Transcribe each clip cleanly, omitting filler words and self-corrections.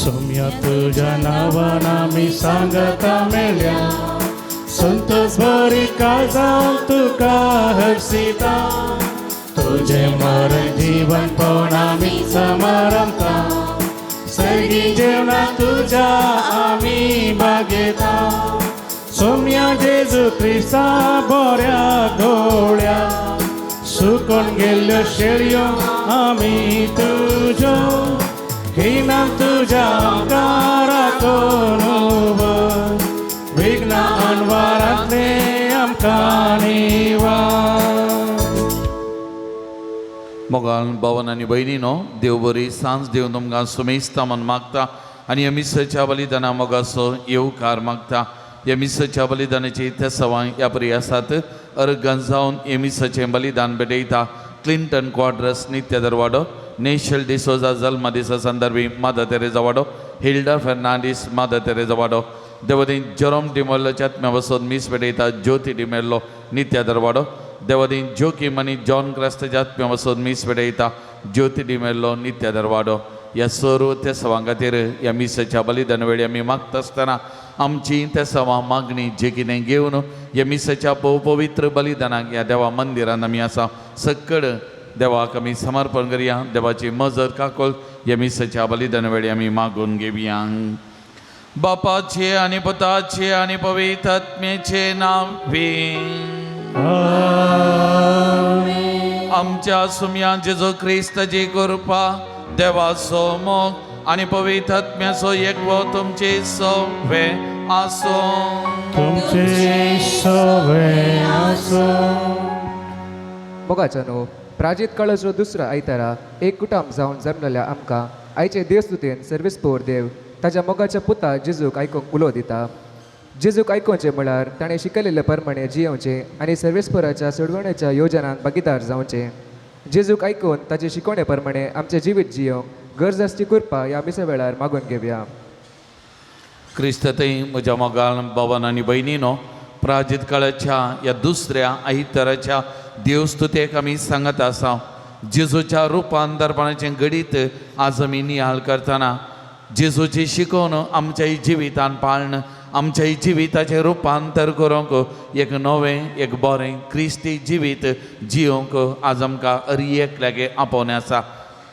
सौम्या तुझ्या नावाना मी सांगता मेल्या संतोष भरी का जाऊन तुका हर्षिता तुझे मरण जीवन पण आम्ही समारंभता सर्गी जेवणा तुझ्या आम्ही बागेता सौम्या जेजू ख्रिस्ता बऱ्या घोड्या सुकून गेल्यो शेळयो आम्ही तुझ्यो हिना तुझ्या कारातून विघ्न अनवारातले आमकां निवार. मोगाल भावन आनी भयणीनो, देव बरी सांज देव तुमकां सुमेस्ता म्हण मागता आनी मिसाच्या बलिदाना मोगाचो येवकार मागता. ह्या मिसाच्या बलिदानाची ते सवाय ह्या परी आसात. अर्गां जावन हे मिसाचें बलिदान भेटयता क्लिंटन क्वाड्रस नित्य दरवाडो, नेशल डिसोजा जल्म दिसा संदर्भी मादा तेरेजा वाडो, हिल्डा फेर्नांडीस मादा तेरेजा वाडो, देवदीन जेरोम डिमेल्लोच्या आत्म्या वसोन मीस भेटयता ज्योती डिमेल्लो नित्य दरवाडो, देवदीन जोकीम आनी जॉन क्रास्ताच्या आत्म्या वसोन मीस भेटयता ज्योती डिमेल्लो नित्य दरवाडो. ह्या सर्व त्या सवां खातीर ह्या मिसाच्या बलिदान वेळी आमी मागता आसतना आमची त्या सवां मागणी जे कितें घेवन ह्या मिसाच्या पवित्र बलिदानाक ह्या देवा मंदिरान आमी आसा सक्कड देवाक आमी समर्पण करुया. देवाची मजत काकोल ह्या मिसाच्या बलिदान वेळी आमी मागून घेवया. बापाचे आनी पुताचे आनी पवित्र आत्म्याचे नावे आमच्या सुम्या जेजू ख्रिस्ताची कृपा देवाचो मोग आनी पवित्र आत्म्याचो एकवो तुमचे सवे आसो. तुमचे सवे आसो. मोगाच्या न्हू प्राजीत काळाचो दुसरा आयतारा एक कुटुंब जावन जमलेल्या आमकां आयचे देवस्तुतेन सर्वेस्पोर देव ताच्या मोगाच्या पुता जेजूक आयकूंक उलो दिता. जेजूक आयकोवचें म्हळ्यार ताणें शिकयलेल्या प्रमाणे जियोवचें आनी सर्वेस्पोराच्या सोडवण्याच्या योजनांत भागीदार जावचें. जेजूक आयकून ताचे शिकवणे प्रमाणे आमचें जिवीत जियोवंक गरज आसची कृपा ह्या मिसा वेळार मागून घेवया. क्रिस्ततय म्हज्या मोगाळ भावान आनी भयणीनो, प्राजीत काळाच्या ह्या दुसऱ्या आयताराच्या देवस्तुतेक आमी सांगत आसा. जेजूच्या रुपांतरपणाचें घडीत आज आमी नियाळ करतना जेजूची शिकोवन आमच्या जिवितान पाळण आमच्या जिविताचें रुपांतर करूंक एक नवें एक बरें क्रिस्ती जिवीत जियोवंक आज आमकां अरियेक लागे आपोवने आसा.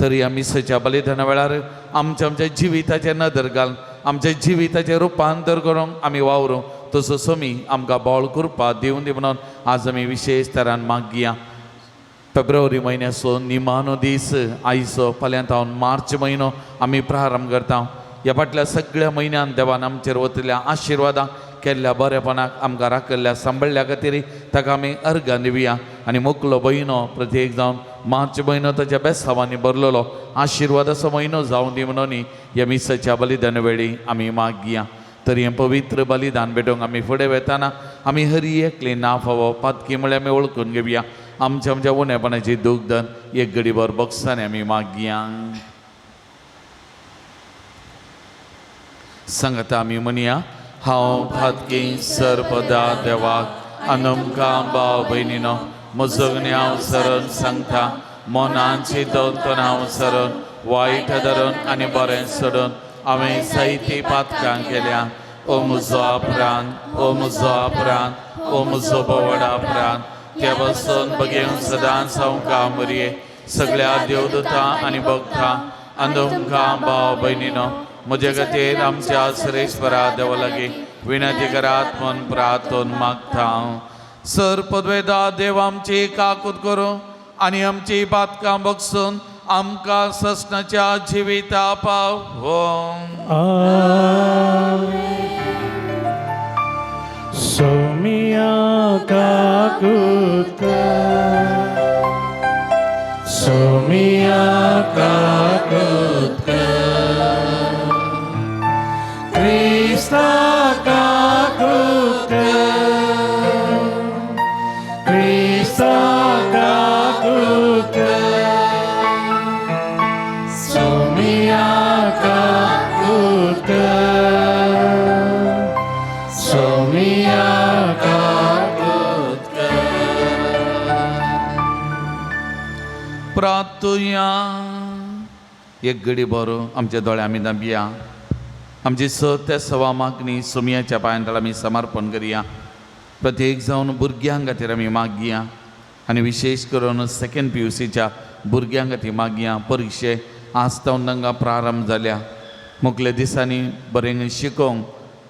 तरी आमी मिसाच्या बलिदाना वेळार आमच्या जिविताचें नदर घालून आमच्या जिविताचें रुपांतर करूंक आमी वावरूं तसो समी आमकां बळ कृपा दिवन दी म्हणून आज आमी विशेश तरान मागया. फेब्रुवारी म्हयन्याचो निमाणो दीस आयचो फाल्यां जावन मार्च म्हयनो आमी प्रारंभ करता. ह्या फाटल्या सगळ्या म्हयन्यान देवान आमचेर वतल्या आशिर्वादां केल्ल्या बरेपणाक आमकां राखल्या सांबाळल्या खातीर ताका आमी अर्गां दिवया. आनी मोकलो म्हयनो प्रत्येक जावन मार्च म्हयनो ताच्या बेसांवांनी भरलेलो आशिर्वादाचो म्हयनो जावं दी म्हणून ह्या मिसाच्या बलिदान वेळी आमी मागया. तरी हें पवित्र बलिदान भेटोवंक आमी फुडें वेताना आमी हरी एकली ना फावो पातकी म्हळ्यार आमी ओळखून घेवया. आमच्या उणेपणाची दुखदन एक घडीभर बक्षांनी आमी मागया. सांगता आमी म्हणया, हांव फातकी सर्पदा देवाक अनमकां भाव भयणीनो म्हजो हांव सरण सांगता. मनान चिंतून हांव सरण वायट धरून आनी बरें सोडून हांवें जायतीं पातकां केल्या. ओ म्हजो आपरान, ओ म्हजो आपरान, ओ म्हजो बोवडा प्राण, त्या बसून बगेवन सदांच हांव कामरिये सगळ्या देवदूतां आनी भक्तां अनमकां भाव भयणीनो म्हजे खातीर आमच्या सुरेश्वरा देवा लागीं विनंती करात म्हूण प्रार्थून मागता. सर पदवेदा देव आमची काकूत करूं आनी आमची पातकां बगसून आमकां ससनाच्या जिविता पावो. सौम्या काकूत कर, सौम्या काकूत कर, क्रिस्ता काकूत कर, क्रिस्ता प्रार्थुया. एक घडी बरो आमच्या दोळ्या आमी दाबिया. आमची सत्य सवा मागणी सुमयाच्या पांयांतळ आमी समर्पण करुया. प्रत्येक जावन भुरग्यां खातीर आमी मागया आनी विशेष करून सेकंड PUCच्या भुरग्यां खातीर मागया. परिक्षे आस्तावन तांकां प्रारंभ जाल्या. मुखल्या दिसांनी बरें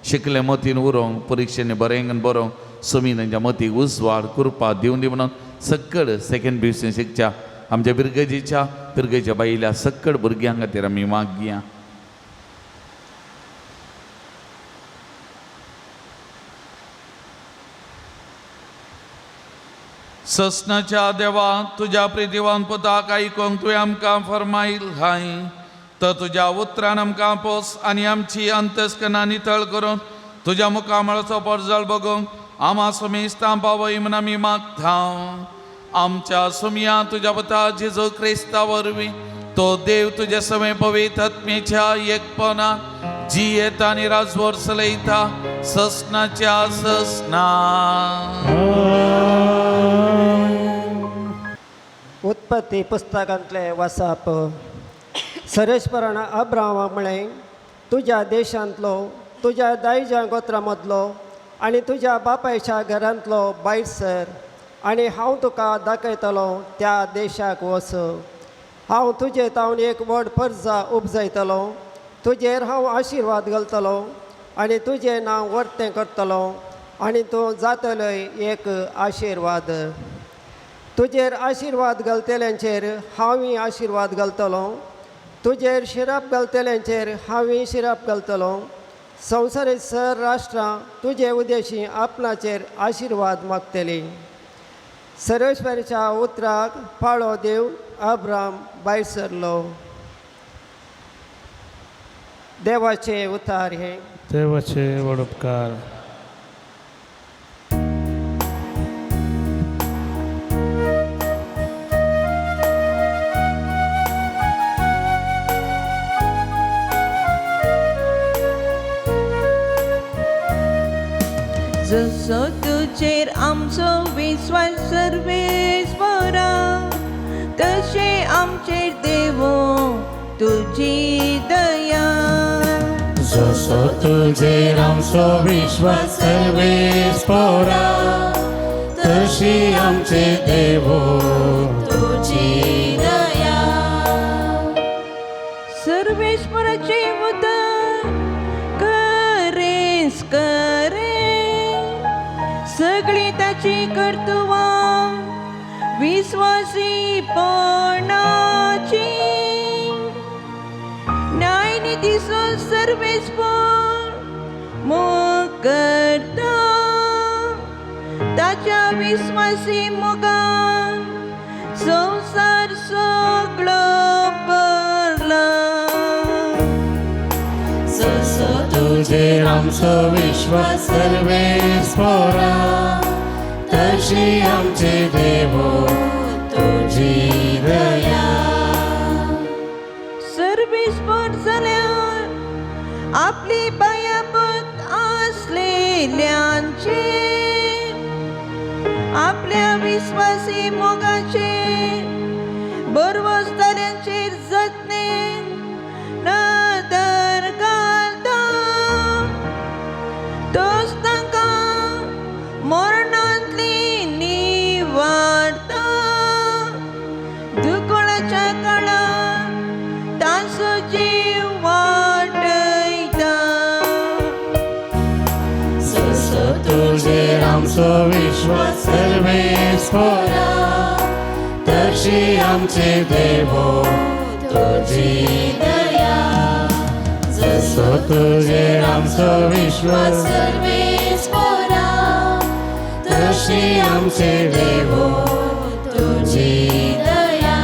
शिकले मतीन उरोवंक परिक्षेनी बरें बरोवंक सुमी तांच्या मतीक उजवाड कृपा दिवन दी म्हणून सक्कड सेकंड PUC शिकच्या आमच्या पिरगेच्या बायल्या सक्कड भुरग्यां खातीर आमी मागया. ससनाच्या देवा तुझ्या प्रितीवान पुताक आयकोंक तुवें आमकां फरमायल हाय तर तुज्या उतरान आमकां पोस आनी आमची अंतस्करणां नितळ करून तुज्या मुखामळाचो परजळ बगोवंक आमा सुमेस्तां पावय म्हूण आमी मागता. आमच्या सुमया तुज्या पुता जेजू क्रिस्ता वरवीं तो देव तुजे सवे पवित्र आत्मेच्या एकपणान जियेता आनी राजवर चलयता ससनाच्या ससना. उत्पत्ती पुस्तकांतले वाचप. सरेस्परान अब्राहमा म्हळें तुज्या देशांतलो तुज्या दायजा गोत्रा मदलो आनी तुज्या बापायच्या घरांतलो भायर सर आनी हांव तुका दाखयतलो त्या देशाक वच. हांव तुजे तावन एक व्हड पर्जा उपजयतलो. तुजेर हांव आशिर्वाद घालतलो आनी तुजें नांव वर्तें करतलो आनी तूं जातलोय एक आशिर्वाद. तुजेर आशिर्वाद घालतल्यांचेर हांवूय आशिर्वाद घालतलो. तुजेर शिराप घालतल्यांचेर हांवूय शिराप घालतलो. संवसारीत सर राष्ट्रां तुजे उद्देशी आपणाचेर आशिर्वाद मागतली. सर्वेश्वराच्या उतराक पाळो दिवन अब्राम भायर सरलो. देवाचे उतार हे. देवाचे व्हड उपकार. जसो तुजेर आमचो विश्वास सर्वेस्परा तशे आमचेर देवो तुजी दया. जसो तुजेर आमचो विश्वास सर्वेस्परा तशी आमचे देवो तुजी दया. सर्वेस्पराचे उदक करेस करे सगळी ताची कर्तुवां विश्वासीपणाची. न्यायनिधी सर्वेस्पर मोग करता ताच्या विश्वासी मोगान संवसार सगळो भरला. जसो तुजेर आमचो विश्वास सर्वेस्परा तशी आमचे देवो तुजी दया. सर्वेस्पर जाल्यार आपली पायापत आसलेल्यांचे आपल्या विश्वासी मोगाचेर बरवस्ताल्यांचेर जतनेन नदर घालता. तोच तांकां मरणांतली निवारता. दुकोळाच्या काळार तांचो जीव वाटयता. जसो तुजेर आमचो विश्वास सर्वेस्परा तशी आमचे देवो तुजी दया. जसो तुजेर आमचो विश्वास सर्वेस्परा तशी आमचे देवो तुजी दया.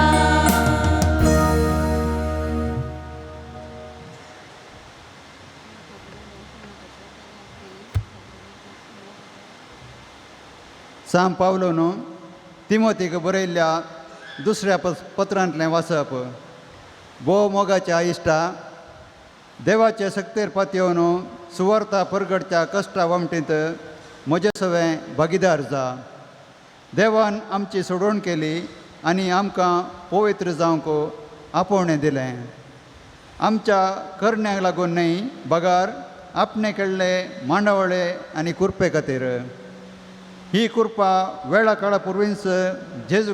सांग पावलो न्हू तिमोथीक बरयल्ल्या दुसऱ्या पत्रांतलें वाचप. भोव मोगाच्या इश्टा देवाचे सक्तेर पातयेवन सुवार्ता परगडच्या कश्टा वमटींत म्हजे सवें भागीदार जा. देवान आमची सोडवण केली आनी आमकां पवित्र जावंक आपोवणें दिलें. आमच्या करण्याक लागून न्हय, बगार आपणे केल्ले मांडावळे आनी कुरपे खातीर. ही कृपा वेळा काळा पुर्वींच जेजू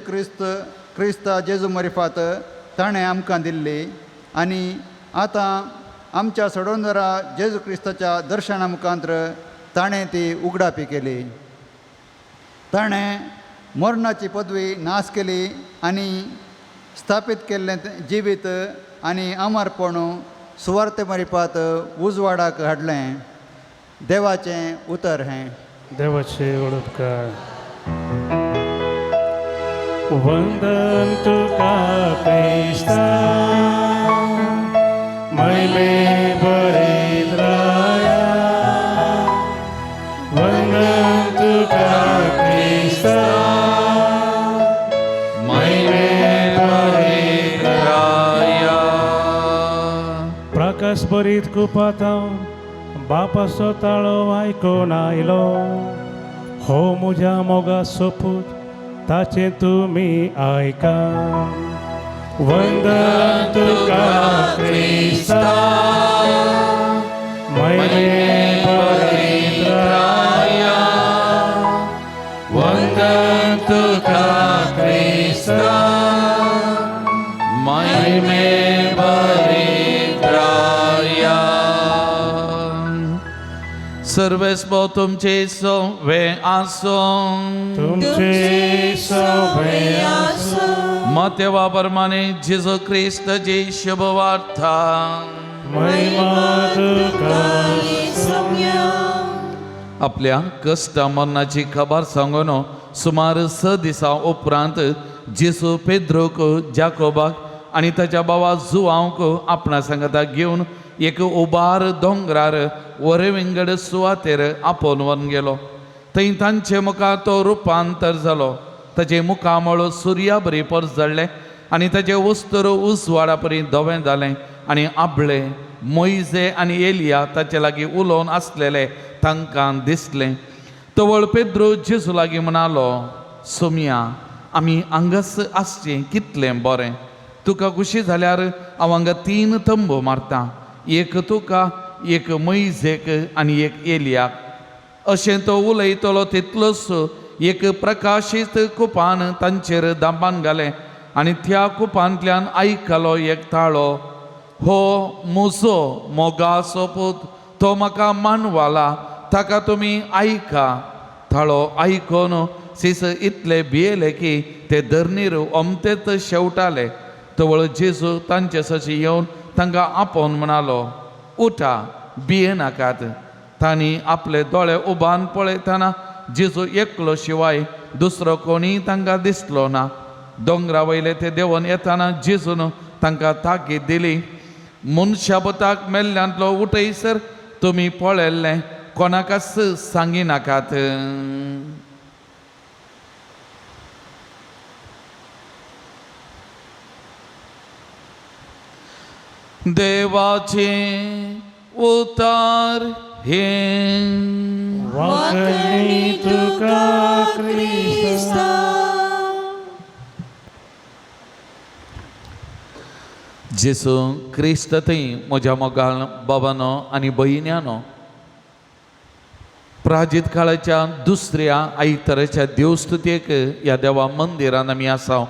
क्रिस्ता जेजू मरिफात ताणें आमकां दिल्ली आनी आतां आमच्या सोडवणदारा जेजू क्रिस्ताच्या दर्शना मुखांतर ताणें ती उगडापी केली. ताणें मरणाची पदवी नाश केली आनी स्थापीत केल्लें जिवीत आनी अमरपण सुवार्थ मरिपात उजवाडाक हाडलें. देवाचें उतर हें. देवाचे ओळखकार. वंदन तुका क्रिस्ता, महिमे बरेत राया. वंदन तुका क्रिस्ता, महिमे बरेत राया. प्रकाश बरीत कुपाता बापाचो ताळो आयकोन आयलो. हो म्हज्या मोगा सोपूत ताचे तुमी आयका. वंदन तुका क्रिस्ता, महिमे बरीत राया. वंदन तुका क्रिस्ता, महिमे बरीत राया. सर्वेस्व तुमचे सवे आसो. तुमचे सवे आसो. मतेवा प्रमाणे जेजू ख्रिस्ताची शुभ वार्ता. महिमा तुका आपल्या कष्ट मरणाची खबर सांगून सुमार 6 दिसा उपरांत जेजू पेद्रोक, जाकोबाक आनी ताच्या भावा जुआंक आपणा सांगता घेवन एक उबार दोंगरार वरे विंगड सुवातेर आपोवन व्हरून गेलो. थंय तांचे मुखार तो रुपांतर जालो. ताचे मुखामळ सुर्या बरी परस जळ्ळे आनी ताचे वस्त्र उजवाडा परी धवें जालें आनी आबळे मोइजे आनी एलिया ताचे लागीं उलोवन आसलेले तांकां दिसलें. तवळ पेद्रो जेजू लागीं म्हणालो, सोमया, आमी हांगाच आसचें कितलें बरें. तुका खुशी जाल्यार हांव हांगा 3 तंबू मारता, एक तुका, एक मोइजेक आनी एक एलियाक. अशें तो उलयतलो तितलोच एक प्रकाशीत कुपान तांचेर दाबान घालें आनी त्या कुपांतल्यान आयकलो एक ताळो. हो म्हजो मोगाचो पूत, तो म्हाका मानवाला, ताका तुमी आयका. ताळो आयकोन सीस इतले भियेले की ते धरणीर ओमतेत शेवटाले. तवळ जेजू तांचे सशी येवन तांकां आपोवन म्हणालो, उठा, भिये नाकात. तांणी आपले दोळे उबान पळयतना जेजू एकलो शिवाय दुसरो कोणीय तांकां दिसलो ना. दोंगरा वयले ते देंवन येताना जेजून तांकां ताकीद दिली, मनशाबताक मेल्ल्यांतलो उठयसर तुमी पळयल्लें कोणाकच सांगी नाकात. देवाचे उतार हे. वाकणी तुका क्रिस्ता. जेसू क्रिस्त थंय म्हज्या मोगाळ बाबानो आनी भयण्यानो, प्राजीत काळाच्या दुसऱ्या आयताराच्या देवस्तुतेक ह्या देवा मंदिरान आमी आसा.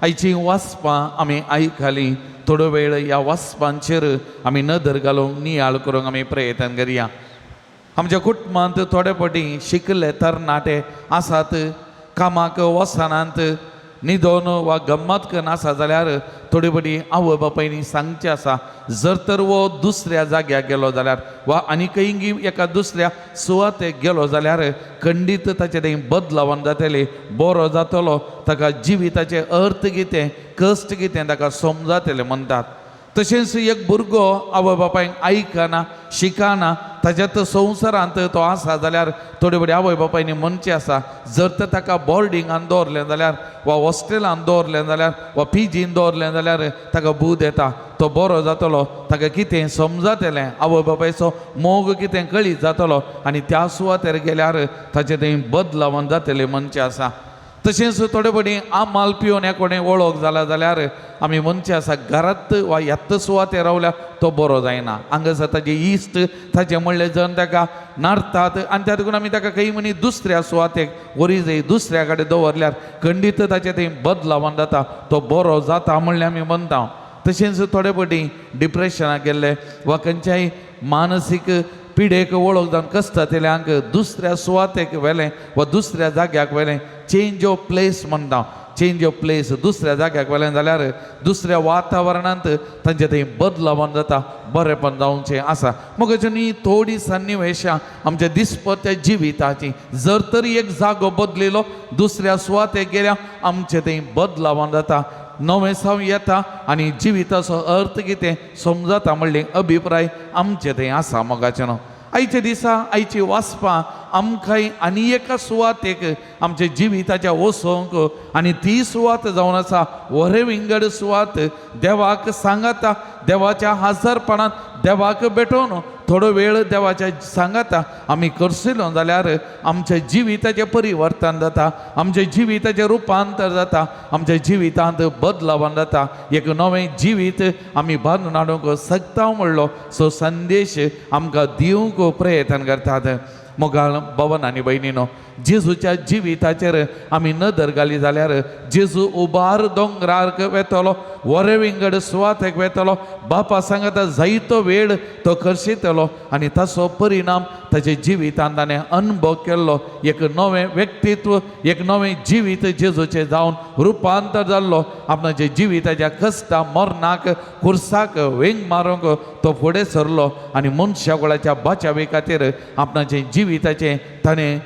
आयची वाचपां आमी आयकली. थोडो वेळ ह्या वाचपांचेर आमी नदर घालूंक नियाळ करूंक आमी प्रयत्न करया. आमच्या कुटुंबांत थोडे फावटी शिकले तरणाटे आसात, कामाक वसनांत न्हिदोन वा गम्मत करना आसा जाल्यार थोडी फावटी आवय बापायनी सांगचें आसा. जर तर वो दुसऱ्या जाग्यार गेलो जाल्यार वा आनीकय एका दुसऱ्या सुवातेक गेलो जाल्यार खंडीत ताचे थंय बदलावण जातली, बरो जातलो, ताका जिविताचे अर्थ कितें, कश्ट कितें ताका समजतलें म्हणटात. तशेंच एक भुरगो आवय बापायक आयकना, शिकना, ताच्यात संवसारांत तो आसा जाल्यार थोडे फावटी आवय बापायनी म्हणचें आसा, जर तर ताका बोर्डिंगान दवरलें जाल्यार वा हॉस्टेलान दवरलें जाल्यार वा पीजीन दवरलें जाल्यार ताका बूद येता, तो बरो जातलो, ताका कितें समजतलें, आवय बापायचो मोग कितें कळीत जातलो आनी त्या सुवातेर गेल्यार ताचे थंय बदलावण जातलें म्हणचें आसा. तशेंच थोडे बडी आमाल पिवन कोणें वळख जाला जाल्यार आमी म्हणचे आसा घरांत वा येत्त सुवाते रावल्या तो बरो जायना. हांगासर ताजे इश्ट ताचे म्हणले जण ताका नारतात आनी त्या देखून आमी ताका खंय मनीस दुसऱ्या सुवातेक वरी जाय दुसऱ्या कडेन दवरल्यार खंडीत ताचे थंय बदलावन जाता तो बरो जाता म्हणलें आमी म्हणटा. तशेंच थोडे बटी डिप्रेशनाक गेल्ले वा खंयच्याय मानसीक पिडेक वळख जावन कश्टांतल्यांक दुसऱ्या सुवातेक व्हेलें वा दुसऱ्या जाग्याक व्हेलें. चेंज ऑफ प्लेस म्हणटा. चेंज ऑफ प्लेस दुसऱ्या जाग्याक व्हेलें जाल्यार दुसऱ्या वातावरणांत तांचे थंय बदलावन जाता बरेंपण जावचें आसा. मग न्ही थोडी सन्निवेशां आमच्या दिसपट्या जिविताची जर तर एक जागो बदलिलो दुसऱ्या सुवातेक गेल्या आमचे थंय बदलावन जाता नवें साव येता आनी जिविताचो अर्थ कितें समजता म्हणले अभिप्राय आमचे थंय आसा. मोगाचें न्हू आयच्या दिसा आयची वाचपां आमकांय आनी एका सुवातेक आमच्या जिविताच्या वसोंक आनी ती सुवात जावन आसा वरे विंगड सुवात देवाक सांगाता. देवाच्या हजरपणांत देवाक भेटोवन थोडो वेळ देवाच्या सांगाता आमी करतलो जाल्यार आमच्या जिविताचें परिवर्तन जाता. आमच्या जिविताचें रुपांतर जाता. आमच्या जिवितांत बदलावन जाता. एक नवें जिवीत आमी बांदून हाडूंक शकता म्हणलो सो संदेश आमकां दिवंक प्रयत्न करतात. मोगाळ भवन आनी भयणीनो जेजूच्या जिविताचेर आमी नदर घाली जाल्यार जेजू उबार दोंगरार वेतलो वरे विंगड सुवातेक वेतलो बापा सांगता जायतो वेळ तो करशितलो आनी ताचो परिणाम ताचे जिवितांत ताणें अनुभव केल्लो. एक नवें व्यक्तित्व एक नवें जिवीत जेजूचें जावन रुपांतर जाल्लो. आपणाच्या जिविताच्या कश्टा मरणाक खुर्साक वेंग मारूंक तो फुडें सरलो आनी मनशाकुळाच्या बाचावे खातीर आपणाचें जिविताचें ताणें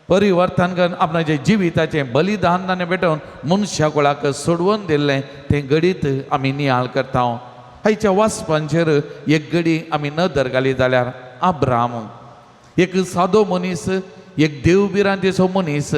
परिवर्तन करून आपणाच्या जिविताचें बलिदान ताणें भेटोवन मनशाकुळाक सोडवून दिल्लें तें घडीत आमी नियाळ करता. आयच्या वाचपांचेर एक घडी आमी नदर घाली जाल्यार अब्राहम एक सादो मनीस एक देवबिरांतीचो मनीस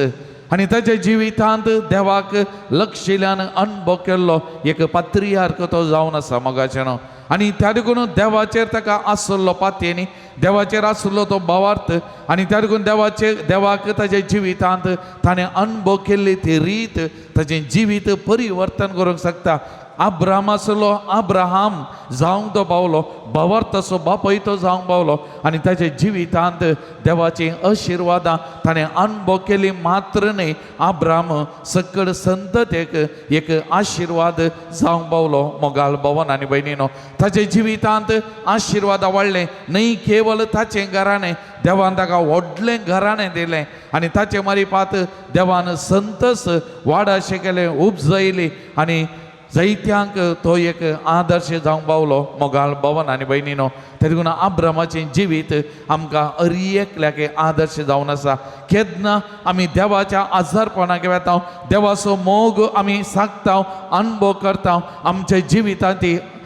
आनी ताच्या जिवितांत देवाक लक्षिल्ल्यान अनुभव केल्लो एक पात्रियार्क तो जावन आसा. मोगाचें न्हू आनी त्या देखून देवाचेर ताका आसलो पातयेनी देवाचेर आसलो तो भावार्थ आनी त्या देखून देवाक ताच्या जिवितांत ताणें अनुभव केल्ली ती रीत ताचें जिवीत परिवर्तन करूंक शकता. अब्राहम आसलो अब्राहम जावंक तो पावलो भावार्थ असो बापूय तो जावंक पावलो आनी ताच्या जिवितांत देवाची आशिर्वादां ताणें अनुभव केली मात्र न्ही अब्राहम सकल संततेक एक आशिर्वाद जावंक पावलो. मोगाळ भवन आनी भयणीनो ताच्या जिवितांत आशिर्वाद वाडलें न्ही केवल ताचें घराणें देवान ताका व्हडलें घराणें दिलें आनी ताचे मारिफात देवान संतस वाडाशें केलें उपजयली आनी जायत्यांक तो एक आदर्श जावंक पावलो. मोगाळ भवन आनी भयणीनो तेदून अब्रामाचें जिवीत आमकां हर एकल्याक आदर्श जावन आसा. केन्ना आमी देवाच्या आजारपणाक वेता देवाचो मोग आमी सांगता अनुभव करता आमच्या जिवितांत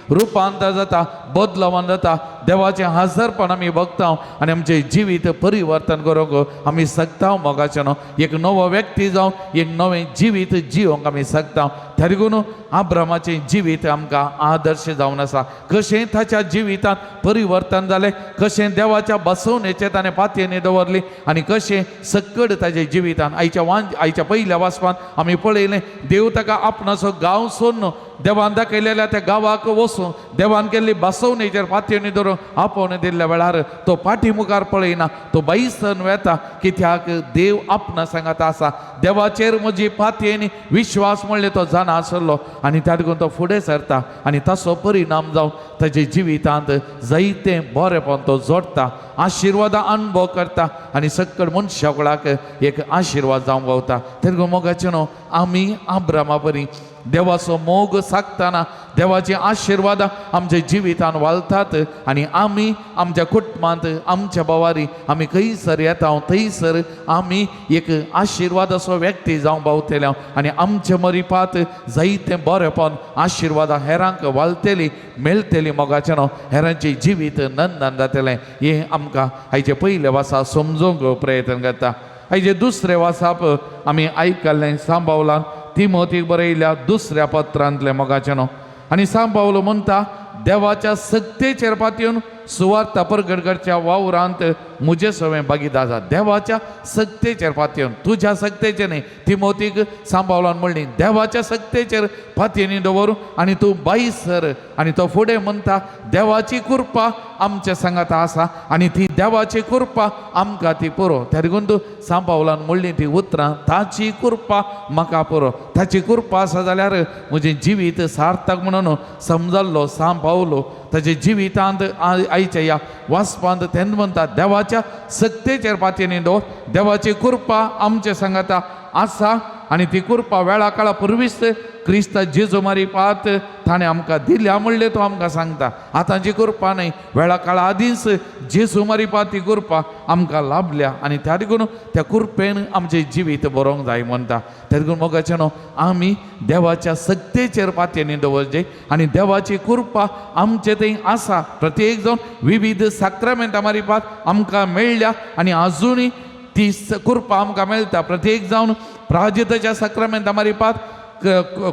रुपांतर जाता बदलावन जाता देवाचें हजरपण आमी बगता आनी आमचें जिवीत परिवर्तन करूंक आमी शकता. मोगाचें न्हू एक नवो व्यक्ती जावन एक नवें जिवीत जिवंक आमी शकता. त्या देखून अब्रामाचें जिवीत आमकां आदर्श जावन आसा. कशें ताच्या जिवितांत परिवर्तन जालें कशें देवाच्या बसवणेचेर ताणें पातयेनी दवरली आनी कशें सकड ताच्या जिवितांत आयच्या पयल्या वाचपांत आमी पळयलें देव ताका आपणाचो गांव सोडून देवान दाखयलेल्या त्या गांवाक वचून देवान केल्ली बसवणेचेर पातयेनी धरून आपोवन दिल्ल्या वेळार तो फाटी मुखार पळयना तो बाईसन वेता कित्याक देव आपणा सांगता आसा. देवाचेर म्हजी पातयेनी विश्वास म्हणले तो जाणा आसलो आनी त्या देखून तो फुडें सरता आनी ताचो परिणाम जावन ताच्या जिवितांत जायतें बरेंपण तो जोडटा आशिर्वादां अनुभव करता आनी सकल मनशाकुळाक एक आशिर्वाद जावंक पावता. ते देखून मोगाचें न्हू आमी अब्रामा परी देवाचो मोग सांगतना देवाची आशिर्वादां आमच्या जिवितांत वालतात आनी आमी आमच्या कुटुंबांत आमच्या बावारी आमी खंयसर येता थंयसर आमी एक आशिर्वाद असो व्यक्ती जावंक पावतले आनी आमचे मरिपात जायतें बरेंपण आशिर्वादां हेरांक वालतली मेळटली. मोगाचें न्हू हेरांचें जिवीत नंदन जातलें हें आमकां आयचे पयले वासा समजूंक प्रयत्न करता. आयचे दुसरें वासाप आमी आयकल्लें सांबावलां तिमोथीक बरयल्या दुसऱ्या पत्रांतलें. मोगाचें न्हू आनी सांबावलो म्हणटा देवाच्या सक्तेचेर पातयेवन सुवार्ता परगडगडच्या वावरांत मुजे सवय भागीदार जा. देवाच्या सक्तेचेर पातयेवन, तुझ्या सक्तेचेर न्ही, तिमोतीक सांबाळून म्हणली देवाच्या सक्तेचेर फातयेनी दवरूं आनी तूं बाई सर. आनी तो फुडें म्हणटा देवाची कृपा आमच्या सांगात आसा आनी ती देवाची कृपा आमकां ती पुरो. त्या देखून तूं सांबाळून म्हणली ती उतरां ताची कृपा म्हाका पुरो. ताची कृपा आसा जाल्यार म्हजें जिवीत सार्थक म्हणून समजल्लो सांबाळलो. ताचे जिवितांत आयच्या ह्या वाचपांत तेन्ना म्हणटा देवाच्या सक्तेचेर पातयेनी दवर. देवाची कृपा आमच्या सांगाता आसा आनी ती कृपा वेळा काळा पुर्वीच क्रिस्ता जेजू मारी पात ताणें आमकां दिल्या म्हणले तो आमकां सांगता. आतांची कृपा न्हय, वेळा काळा आदींच जेजू मारी पात ती कृपा आमकां लाभल्या आनी त्या देखून त्या कृपेन आमचें जिवीत बरोंक जाय म्हणटा. त्या देखून मोगाचें न्हू आमी देवाच्या सक्तेचेर पातयेनी दवरचें आनी देवाची कृपा आमचे थंय आसा. प्रत्येक जावन विविध साक्रामेंटा मारी पात आमकां मेळ्ळ्या आनी आजुनूय ती कृपा आमकां मेळटा. प्रत्येक जावन प्राजिताच्या साक्रामेंटा मारी पात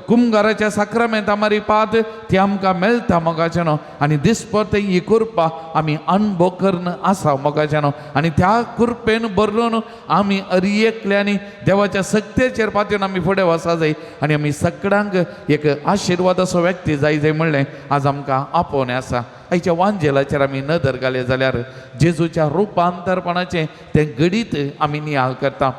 कुमगाराच्या साक्रामेंटा मारी पात ती आमकां मेळटा मोगाचें न्हू आनी दिसपरत ही कृपा आमी अनुभव करन आसा मोगाचें न्हू आनी त्या कृपेन बरोवन आमी एकल्यांनी देवाच्या सक्तेचेर पातयेवन आमी फुडें वचा जाय आनी आमी सगळ्यांक एक आशिर्वाद असो व्यक्ती जाय जाय म्हणलें आज आमकां आपोवणें आसा. आयच्या वांजेलाचेर आमी नदर घाले जाल्यार जेजूच्या रुपांतरपणाचें तें घडीत आमी नियाळ करता.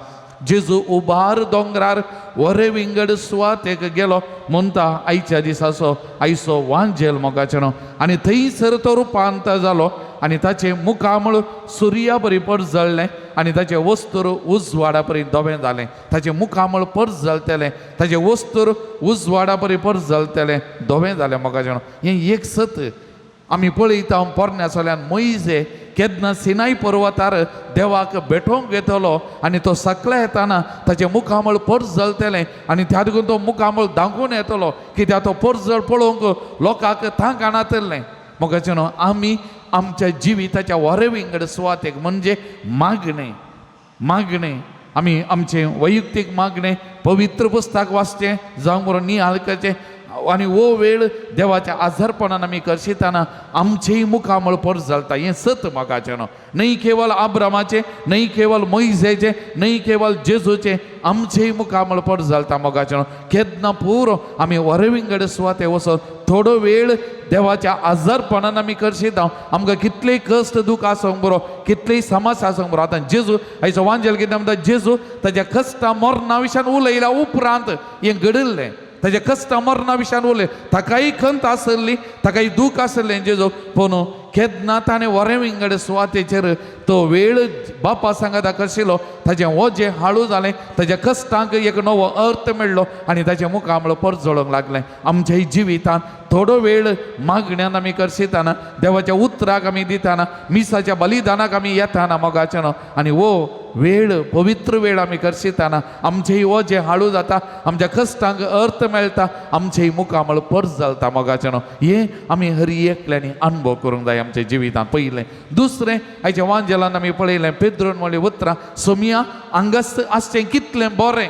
जेजू उबार दोंगरार वरे विंगड सुवातेक गेलो म्हणटा आयच्या दिसाचो आयचो वांजेल मोगाचें न्हू आनी थंयसर तो रुपांतर जालो आनी ताचें मुखामळ सुर्या परी परजळ्ळें आनी ताचें वस्तूर उजवाडा परी धोबें जालें. ताचें मुखामळ परजळटलें, ताचें वस्तूर उजवाडा परी परजळटलें, धोबें जालें मोगाचें न्हू. हें एक सत आमी पळयता पोरण्याचोल्यान मोइजे केन्ना सिनाय पर्वतार देवाक भेटोवंक येतलो आनी तो सकला येताना ताचें मुखामळ परजळटलें आनी त्या देखून तो मुखामळ धांकून येतलो कित्याक तो परजळ पळोवंक लोकांक थांक आणतलें. मोगाचें न्हू आमी आमच्या जिविताच्या वरे विंगड सुवातेक म्हणजे मागणें आमी आमचें वैयक्तीक मागणें पवित्र पुस्तक वाचचें जावं बरोवन नियाळ करचें आनी वो वेळ देवाच्या आजारपणान आमी करशिताना आमचेय मुखामळ परजळटा. हें सत मोगाचें न्हू. न्हय केवळ आब्रामाचें, न्हय केवळ मोइजेचें, न्हय केवळ जेजूचें, आमचेय मुखामळ परजळटा मोगाचें न्हू. केन्ना पुरो आमी वरे विंगड सुवाते वचोन थोडो वेळ देवाच्या आजारपणान आमी करशिता. आमकां कितलेय कश्ट दूख आसूंक बरो, कितलेय समस्या आसूंक बरो. आतां जेजू आयचो वांजेल कितें म्हणटा जेजू ताच्या कश्टा मरणा विशयान उलयल्या उपरांत हें घडिल्लें. ताच्या कश्टा मरणा विशयान उलय ताकाय खंत आसली, ताकाय दूख आसलें जेजू पूण केन्ना ताणें वरे विंगड सुवातेचेर तो वेळ बापा सांगाता करशिल्लो ताचें वजें हाळू जालें, ताच्या कश्टांक एक नवो अर्थ मेळ्ळो आनी ताचें मुखामळ परजळोंक लागलें. आमच्या जिवितांत थोडो वेळ मागण्यांत आमी करशिताना देवाच्या उतराक आमी दिताना मिसाच्या बलिदानाक आमी येताना मोगाचें न्हू आनी वो वेळ पवित्र वेळ आमी करशिताना आमचेय वजें हाळू जाता, आमच्या कश्टांक अर्थ मेळटा, आमचेय मुखामळ परजळटा मोगाचें न्हू. हें आमी हरी एकल्यांनी अनुभव करूंक जाय आमच्या जिवितांत. पयलें. दुसरें आयच्या वांजेलान आमी पळयलें पेद्रोन म्हणलें उतरां सोमिया हांगास आसचें कितलें बरें.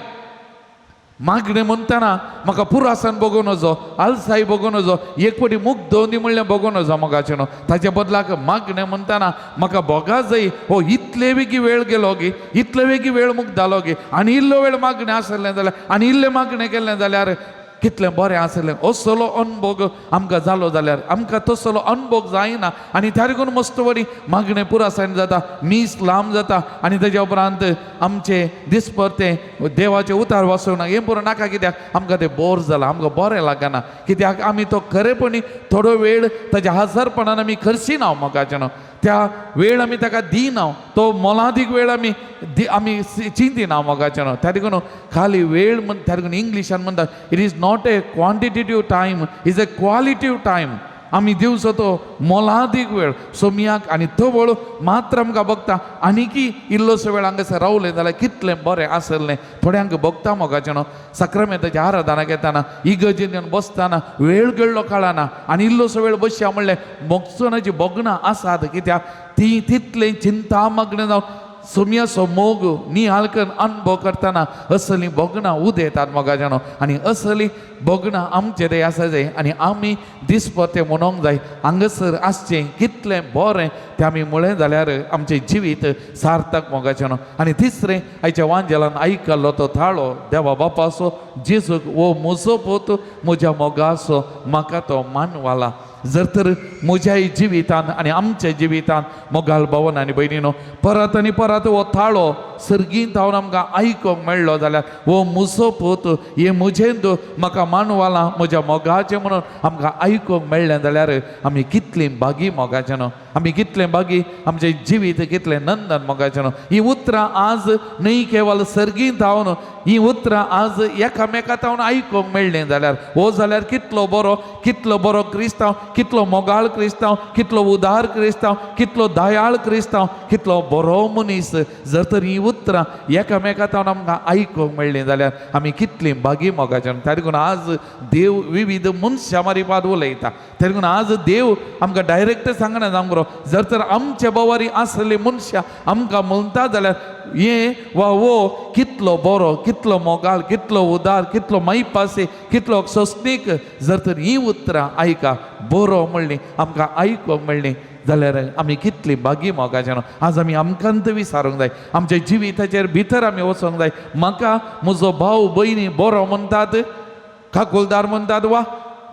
मागणें म्हणटना म्हाका पुरासन बगून वचो, आलसाय बगून वचो, एक फावटी मूग दोंदी म्हणलें बगून वचो मोगाचें न्हू. ताचे बदलाक मागणें म्हणटना म्हाका बोगा जाय हो इतले बेगी वेळ गेलो गे, इतले बेगी वेळ मूग जालो गे आनी इल्लो वेळ मागणें आसलें जाल्यार आनी इल्लें मागणें केलें जाल्यार कितलें बरें आसलें. असलो अनुभव आमकां जालो जाल्यार आमकां तसलो अनुभव जायना आनी त्या देखून मस्त बरी मागणें पुरासायन जाता, मीस लांब जाता आनी तेज्या उपरांत आमचें दिसपरतें देवाचें उतार वाचूंक ना. हें पुरो नाका कित्याक आमकां तें बोर जालां, आमकां बरें लागना कित्याक आमी तो खरेपणी थोडो वेळ ताच्या हजरपणान आमी करचिना मोगाचें न्हू. त्या वेळ आमी ताका दिना, तो मोलादीक वेळ आमी चिंतिना मोगाचें न्हू. त्या देखून खाली वेळ त्या देखून इंग्लिशान म्हणटात it is not a quantitative time, is a qualitative time. आमी दिवचो तो मोलादीक वेळ सोमियाक आनी तो वेळ मात्र आमकां बगता आनीकी इल्लोसो वेळ हांगासर रावलें जाल्यार कितलें बरें आसलें. थोड्यांक बगता मोगाचें न्हू सक्रामेंताच्या आराधनाक येताना इगर्जेन येवन बसताना वेळ गेल्लो कळना आनी इल्लोसो वेळ बसया म्हणलें मोगसोनाची बगनां आसात कित्याक ती तितलें चिंता मग्न जावन सोम्यासो मोग निहाळकन अनुभव करतना असली बोगणां उदेतात मोगाजानो आनी असली बोगणां आमचे ते आसा जाय आनी आमी दिसपते म्हणोंक जाय हांगसर आसचें कितलें बरें तें आमी म्हळें जाल्यार आमचें जिवीत सार्थक मोगाजानो आनी तिसरें आयच्या वांजेलान आयकल्लो तो थाळो देवा बापासो जेजूक वो म्हजो पोत म्हज्या मोगासो म्हाका तो मानवाला जर तर म्हज्याय जिवितान आनी आमच्या जिवितान मोगाल भावन आनी भयणीनो परत आनी परत हो थाळो सर्गींत हांव आमकां आयकोंक मेळ्ळो जाल्यार हो म्हजो पोत हे म्हजेंत म्हाका मानवाला म्हज्या मोगाचें म्हणून आमकां आयकोंक मेळ्ळें जाल्यार आमी कितलीं बागी मोगाचें न्हू आमी कितलें बागी आमचें जिवीत कितलें नंदन मोगाचें न्हू ही उतरां आज न्हय केवळ सर्गींत हांव ही उतरां आज एकामेकांत हांव आयकोंक मेळ्ळें जाल्यार हो जाल्यार कितलो बरो क्रिस्तांव कितलो मोगाळ क्रिस्तांव कितलो उदार क्रिस्तांव कितलो दयाळ क्रिस्तांव कितलो बरो मनीस जर तर ही उतरां एकामेकांत हांव आमकां आयकोंक मेळ्ळीं जाल्यार आमी कितलीं बागी मोगाचें त्या देखून आज देव विविध मनशां मारिपाद उलयता त्या देखून आज देव आमकां डायरेक्ट सांगना जावंक जर तर आमचे बोवारी आसले मनशां आमकां म्हणटा जाल्यार हे वा वो कितलो बरो कितलो मोगाळ कितलो उदार कितलो मैपासे कितलो सोसणीक जर तर ही उतरां आयका बरो म्हणली आमकां आयकोंक मेळ्ळीं जाल्यार आमी कितली बागी मोगाचें आज आमी आमकांत विचारूंक जाय आमच्या जिविताचेर भितर आमी वचोंक जाय म्हाका म्हजो भाव भयणी बरो म्हणटात खाकुलदार म्हणटात वा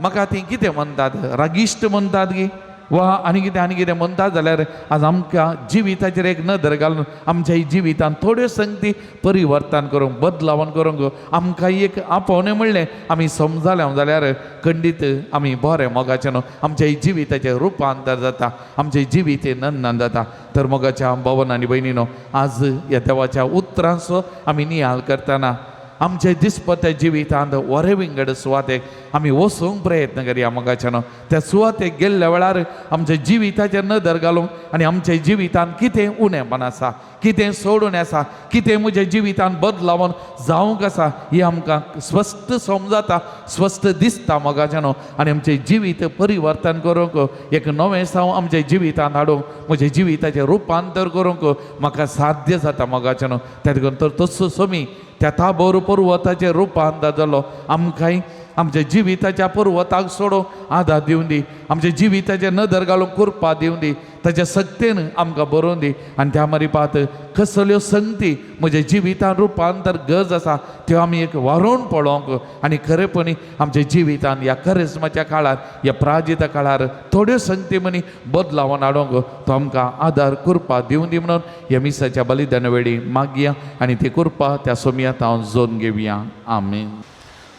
म्हाका ती कितें म्हणटात रागिश्ट म्हणटात गी वा आनी कितें म्हणटात जाल्यार आज आमकां जिविताचेर एक नदर घालून आमच्या जिवितांत थोड्यो संगती परिवर्तन करूंक बदलावण करूंक आमकां एक आपोवणें म्हणलें आमी समजलें जाल्यार खंडीत आमी बरें मोगाचें न्हू आमच्या जिविताचें रुपांतर जाता आमचें जिवीत नंदन जाता तर मोगाच्या भावन आनी भयणीनो आज ह्या देवाच्या उतरांचो आमी नियाळ करतना आमच्या दिसपट्या जिवितांत वरे विंगड सुवातेक आमी वचूंक प्रयत्न करया मोगाच्यान त्या सुवातेक गेल्ल्या वेळार आमच्या जिविताचेर नदर घालूंक आनी आमच्या जिवितांत कितें उणेंपण आसा कितें सोडून आसा कितें म्हज्या जिवितांत बदलावण जावंक आसा ही आमकां स्वस्थ समजता स्वस्थ दिसता मोगाच्यान आनी आमचें जिवीत परिवर्तन करूंक एक नवें साव आमच्या जिवितांत हाडूंक म्हज्या जिविताचें रुपांतर करूंक म्हाका साध्य जाता मोगाच्यान त्या देखून तर तसो सोमी त्या ताबोर पर्वताचें रुपांतर जालो आमकांय आमच्या जिविताच्या पर्वताक सोडूंक आदार दिवन दी आमच्या जिविताचें नदर घालूंक कुरपा दिवन दी ताच्या सक्तेन आमकां बरोवन दी आनी त्या मारिपात कसल्यो संगती म्हज्या जिवितांत रुपांतर गरज आसा त्यो आमी एक वारोवन पळोवंक आनी खरेपणी आमच्या जिवितांत ह्या करिस्माच्या काळार ह्या प्राजिता काळार थोड्यो संगती मनी बदलावण हाडूंक तो आमकां आदार कुरपा दिवन दी म्हणून ह्या मिसाच्या बलिदान वेळी मागया आनी ती कुरपा त्या सोमयात हांव जोन घेवया आमीन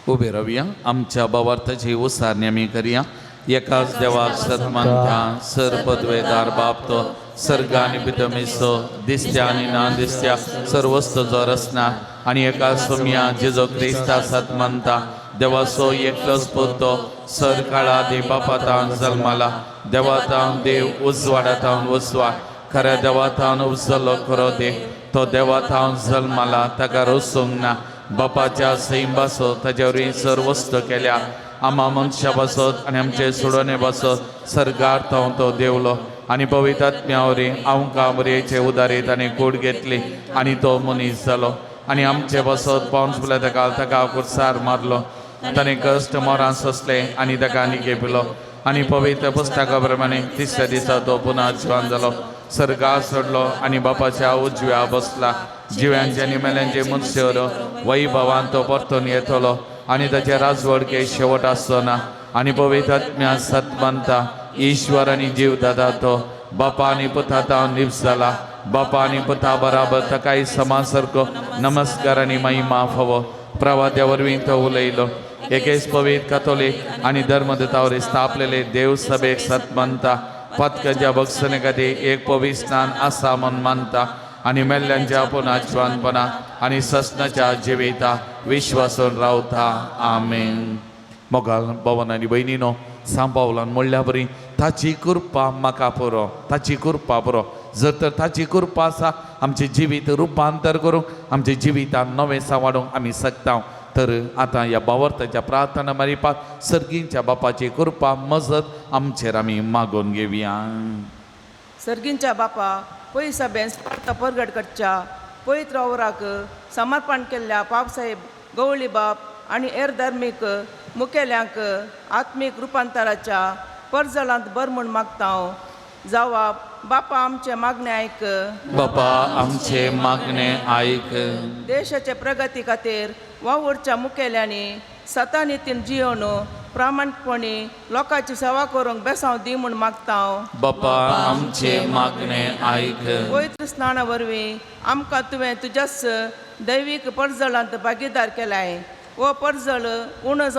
उबे रावया आमच्या भावार्थाची उसारणी आमी करया एकाच देवाक सतमानता सरपदवेदार बाप तो सर्ग आनी पितमिसो दिसत्या आनी ना दिसत्या सर्वस्त जो रचना आनी एका सोम्या जेजो क्रिस्ता सतमानता देवाचो एकलोच पुतो सर काळा दे बापातान जल्माला देवातान देव उजवाडातान वचवा खऱ्या देवातान उजलो खरो दे तो देवातान जल्माला ताका रोसूंक ना बापाच्या सैम बसत ताच्या वरी सर्वस्त केल्या आमा मनशा बसत आनी आमचे सोडोने बसत सरगार तो देवलो आनी पवित्र आत्म्या वरी आमकां बरेचे उदारीत आनी कूड घेतली आनी तो मनीस जालो आनी आमचे बसत पावस फुले ताका कुर्सार मारलो ताणें कश्ट मोरां सोंसले आनी ताका आनी केपिलो आनी पवित्र पुस्तका प्रमाणे तिसऱ्या दिसा तो पुना जिवान जालो सर्गा सोडलो आनी बापाच्या उजव्या बसला जिव्यांचे आनी मेल्यांचे मनशेवर वैभवान तो परतून येतलो आनी ताचे राजवडके शेवट आसचो ना आनी पवित्र आत्म्या सतमानता ईश्वर आनी जीव दादा तो बापा आनी पुताता निप्स जाला बापा आनी पुता बराबर ताकाय समा सारको नमस्कार आनी महिमा फावो प्रवाद्या वरवीं तो उलयलो एकेच पवित्र कातोलीक आनी धर्मदता वरी स्थापलेले देव सभेक सतमानता पत्कच्या भक्षणे खातीर एक पवित्र स्नान आसा म्हूण मानता आनी मेल्ल्यांच्या पुनाचवानपणा आनी ससनाच्या जिविता विश्वासून रावता आमेन मोगाल भवन आनी भयणीनो सांबावलान म्हणल्या बरी ताची कृपा म्हाका पुरो ताची कृपा पुरो जर तर ताची कृपा आसा आमचें जिवीत रुपांतर करूंक आमच्या जिवितांत नवें सांवाडूंक आमी शकता तर आतां ह्या भावार्थाच्या प्रार्थना मारिपाक सर्गींच्या बापाची कृपा मजत आमचेर आमी मागून घेवया सर्गींच्या बापा पयसा बेंस परगट करच्या पवित्र वावराक समर्पण केल्ल्या बाबसाहेब गवळी बाप आनी हेर धार्मीक मुखेल्यांक आत्मीक रुपांतराच्या परजलांत बर म्हूण मागता हांव. जवाब बापा आमचे मागणे आयक. बापा आमचे मागणे आयक. देशाचे प्रगती खातीर वावुरच्या मुखेल्यांनी सतानितीन जियोन प्रामाणीकपणी लोकांची सेवा करूंक बेसांव दी म्हूण मागता हांव. बापा आमचे मागणे आयक. पवित्र स्नाना वरवीं आमकां तुवें तुज्याच दैवीक परजळांत भागीदार केलाय. हो परजळ उणो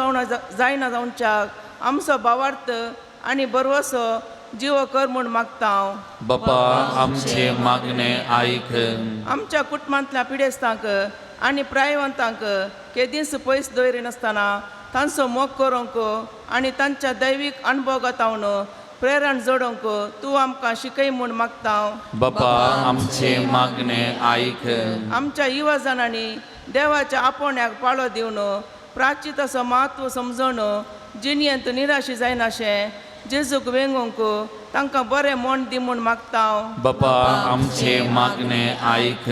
जायना जावच्याक आमचो भावार्थ आनी बरवसो जिवो कर म्हूण मागता हांव. बापा आमचे मागणे आयक. आमच्या कुटुंबांतल्या पिडेस्तांक आनी प्रायवंतांक केदीस पयस दवरिनासतना तांचो मोग करूंक आनी तांच्या दैवीक अणभवातावन प्रेरण जोडूंक तूं आमकां शिकय म्हूण मागता हांव. बापा आमचे मागणे आयक. आमच्या युवजनांनी देवाच्या आपोवण्याक पाळो दिवन प्राचीत असो म्हत्व समजून जिणयेंत निराशी जायनाशें जेजूक वेंगूंक तांकां बरें मोण दी म्हूण मागता हांव. बापा आमचे मागणे आयक.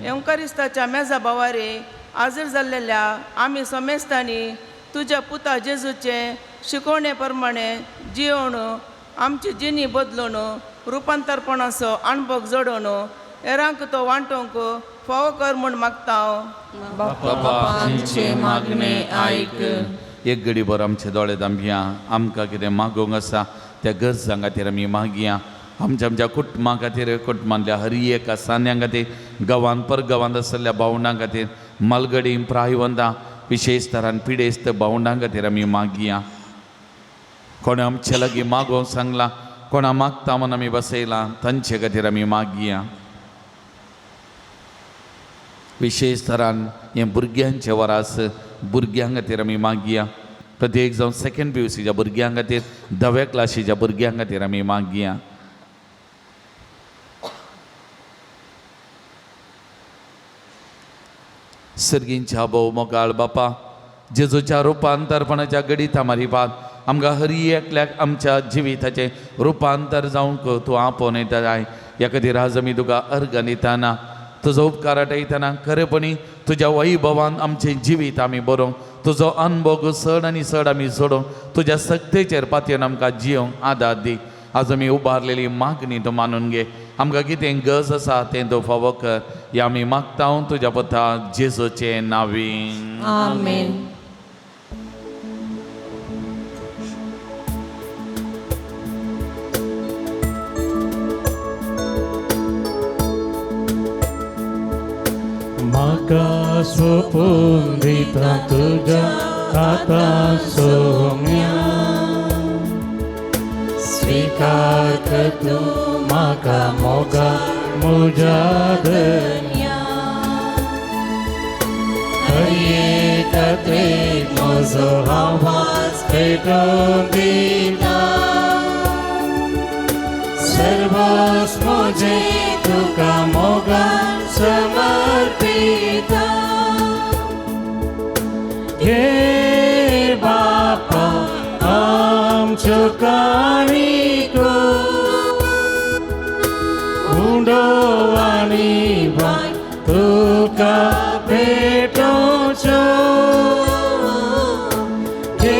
एवकारिस्ताच्या मेजा भावारे हाजीर जाल्लेल्या आमी समेस्तांनी तुज्या पुता जेजूचे शिकवणे प्रमाणे जियोवन आमची जिणी बदलून रुपांतरपणाचो अणभव जोडून हेरांक तो वांटोवंक फावो कर म्हूण मागता हांव. बापा आमचे मागणे आयक. एक घडीभर आमचे दोळे धांबया. आमकां कितें मागोवंक आसा त्या गरजां खातीर आमी मागया. आमच्या कुटुंबा खातीर कुटुंबांतल्या हर एका सान्यां खातीर गांवांत परगांवांत आसलेल्या भावंडां खातीर मलगडी प्रायवंतां विशेश तरान पिडेस्त भावंडां खातीर आमी मागया. कोणें आमचे लागीं मागोवंक सांगलां, कोणा मागता म्हूण आमी बसयलां तांचे खातीर आमी मागया. विशेश तरान हें भुरग्यांचे वरास भुरग्यां खातीर आमी मागया. प्रत्येक जावन सेकंड PUCच्या भुरग्यां खातीर 10व्या क्लासीच्या भुरग्यां खातीर आमी मागया. सर्गींच्या भोव मोगाळ बापा, जेजूच्या रुपांतरपणाच्या गडीता मारिपाक आमकां हर एकल्याक आमच्या जिविताचें रुपांतर जावंक तूं आपोवन येता जाय. ह्या खातीर आज आमी तुका अर्घ दितना तुजो उपकार आठयतना खरेपणी तुज्या वैभवान आमचें जिवीत आमी बरोवंक, तुजो अनुभव चड आनी चड आमी सोडूंक, तुज्या सक्तेचेर पातयेवन आमकां जियोंक आदार दी. आज आमी उबारलेली मागणी तूं मानून घे. आमकां कितें गरज आसा तें तूं फावो कर. हें आमी मागता तुज्या पुता जेजूचे नांवीं. आमेन. म्हाका सोपून दिता तुज्या हातां सोम्या, स्वीकार कर तूं म्हाका मोगा म्हज्या धन्या. हर एका त्रेक म्हजो आवाज पेटोवन दिता, सर्वस म्हजें तुका मोगा समर्पिता. हे बापा आमच्यो काणिको उंडो आनी वाय तुका भेटोच्यो. हे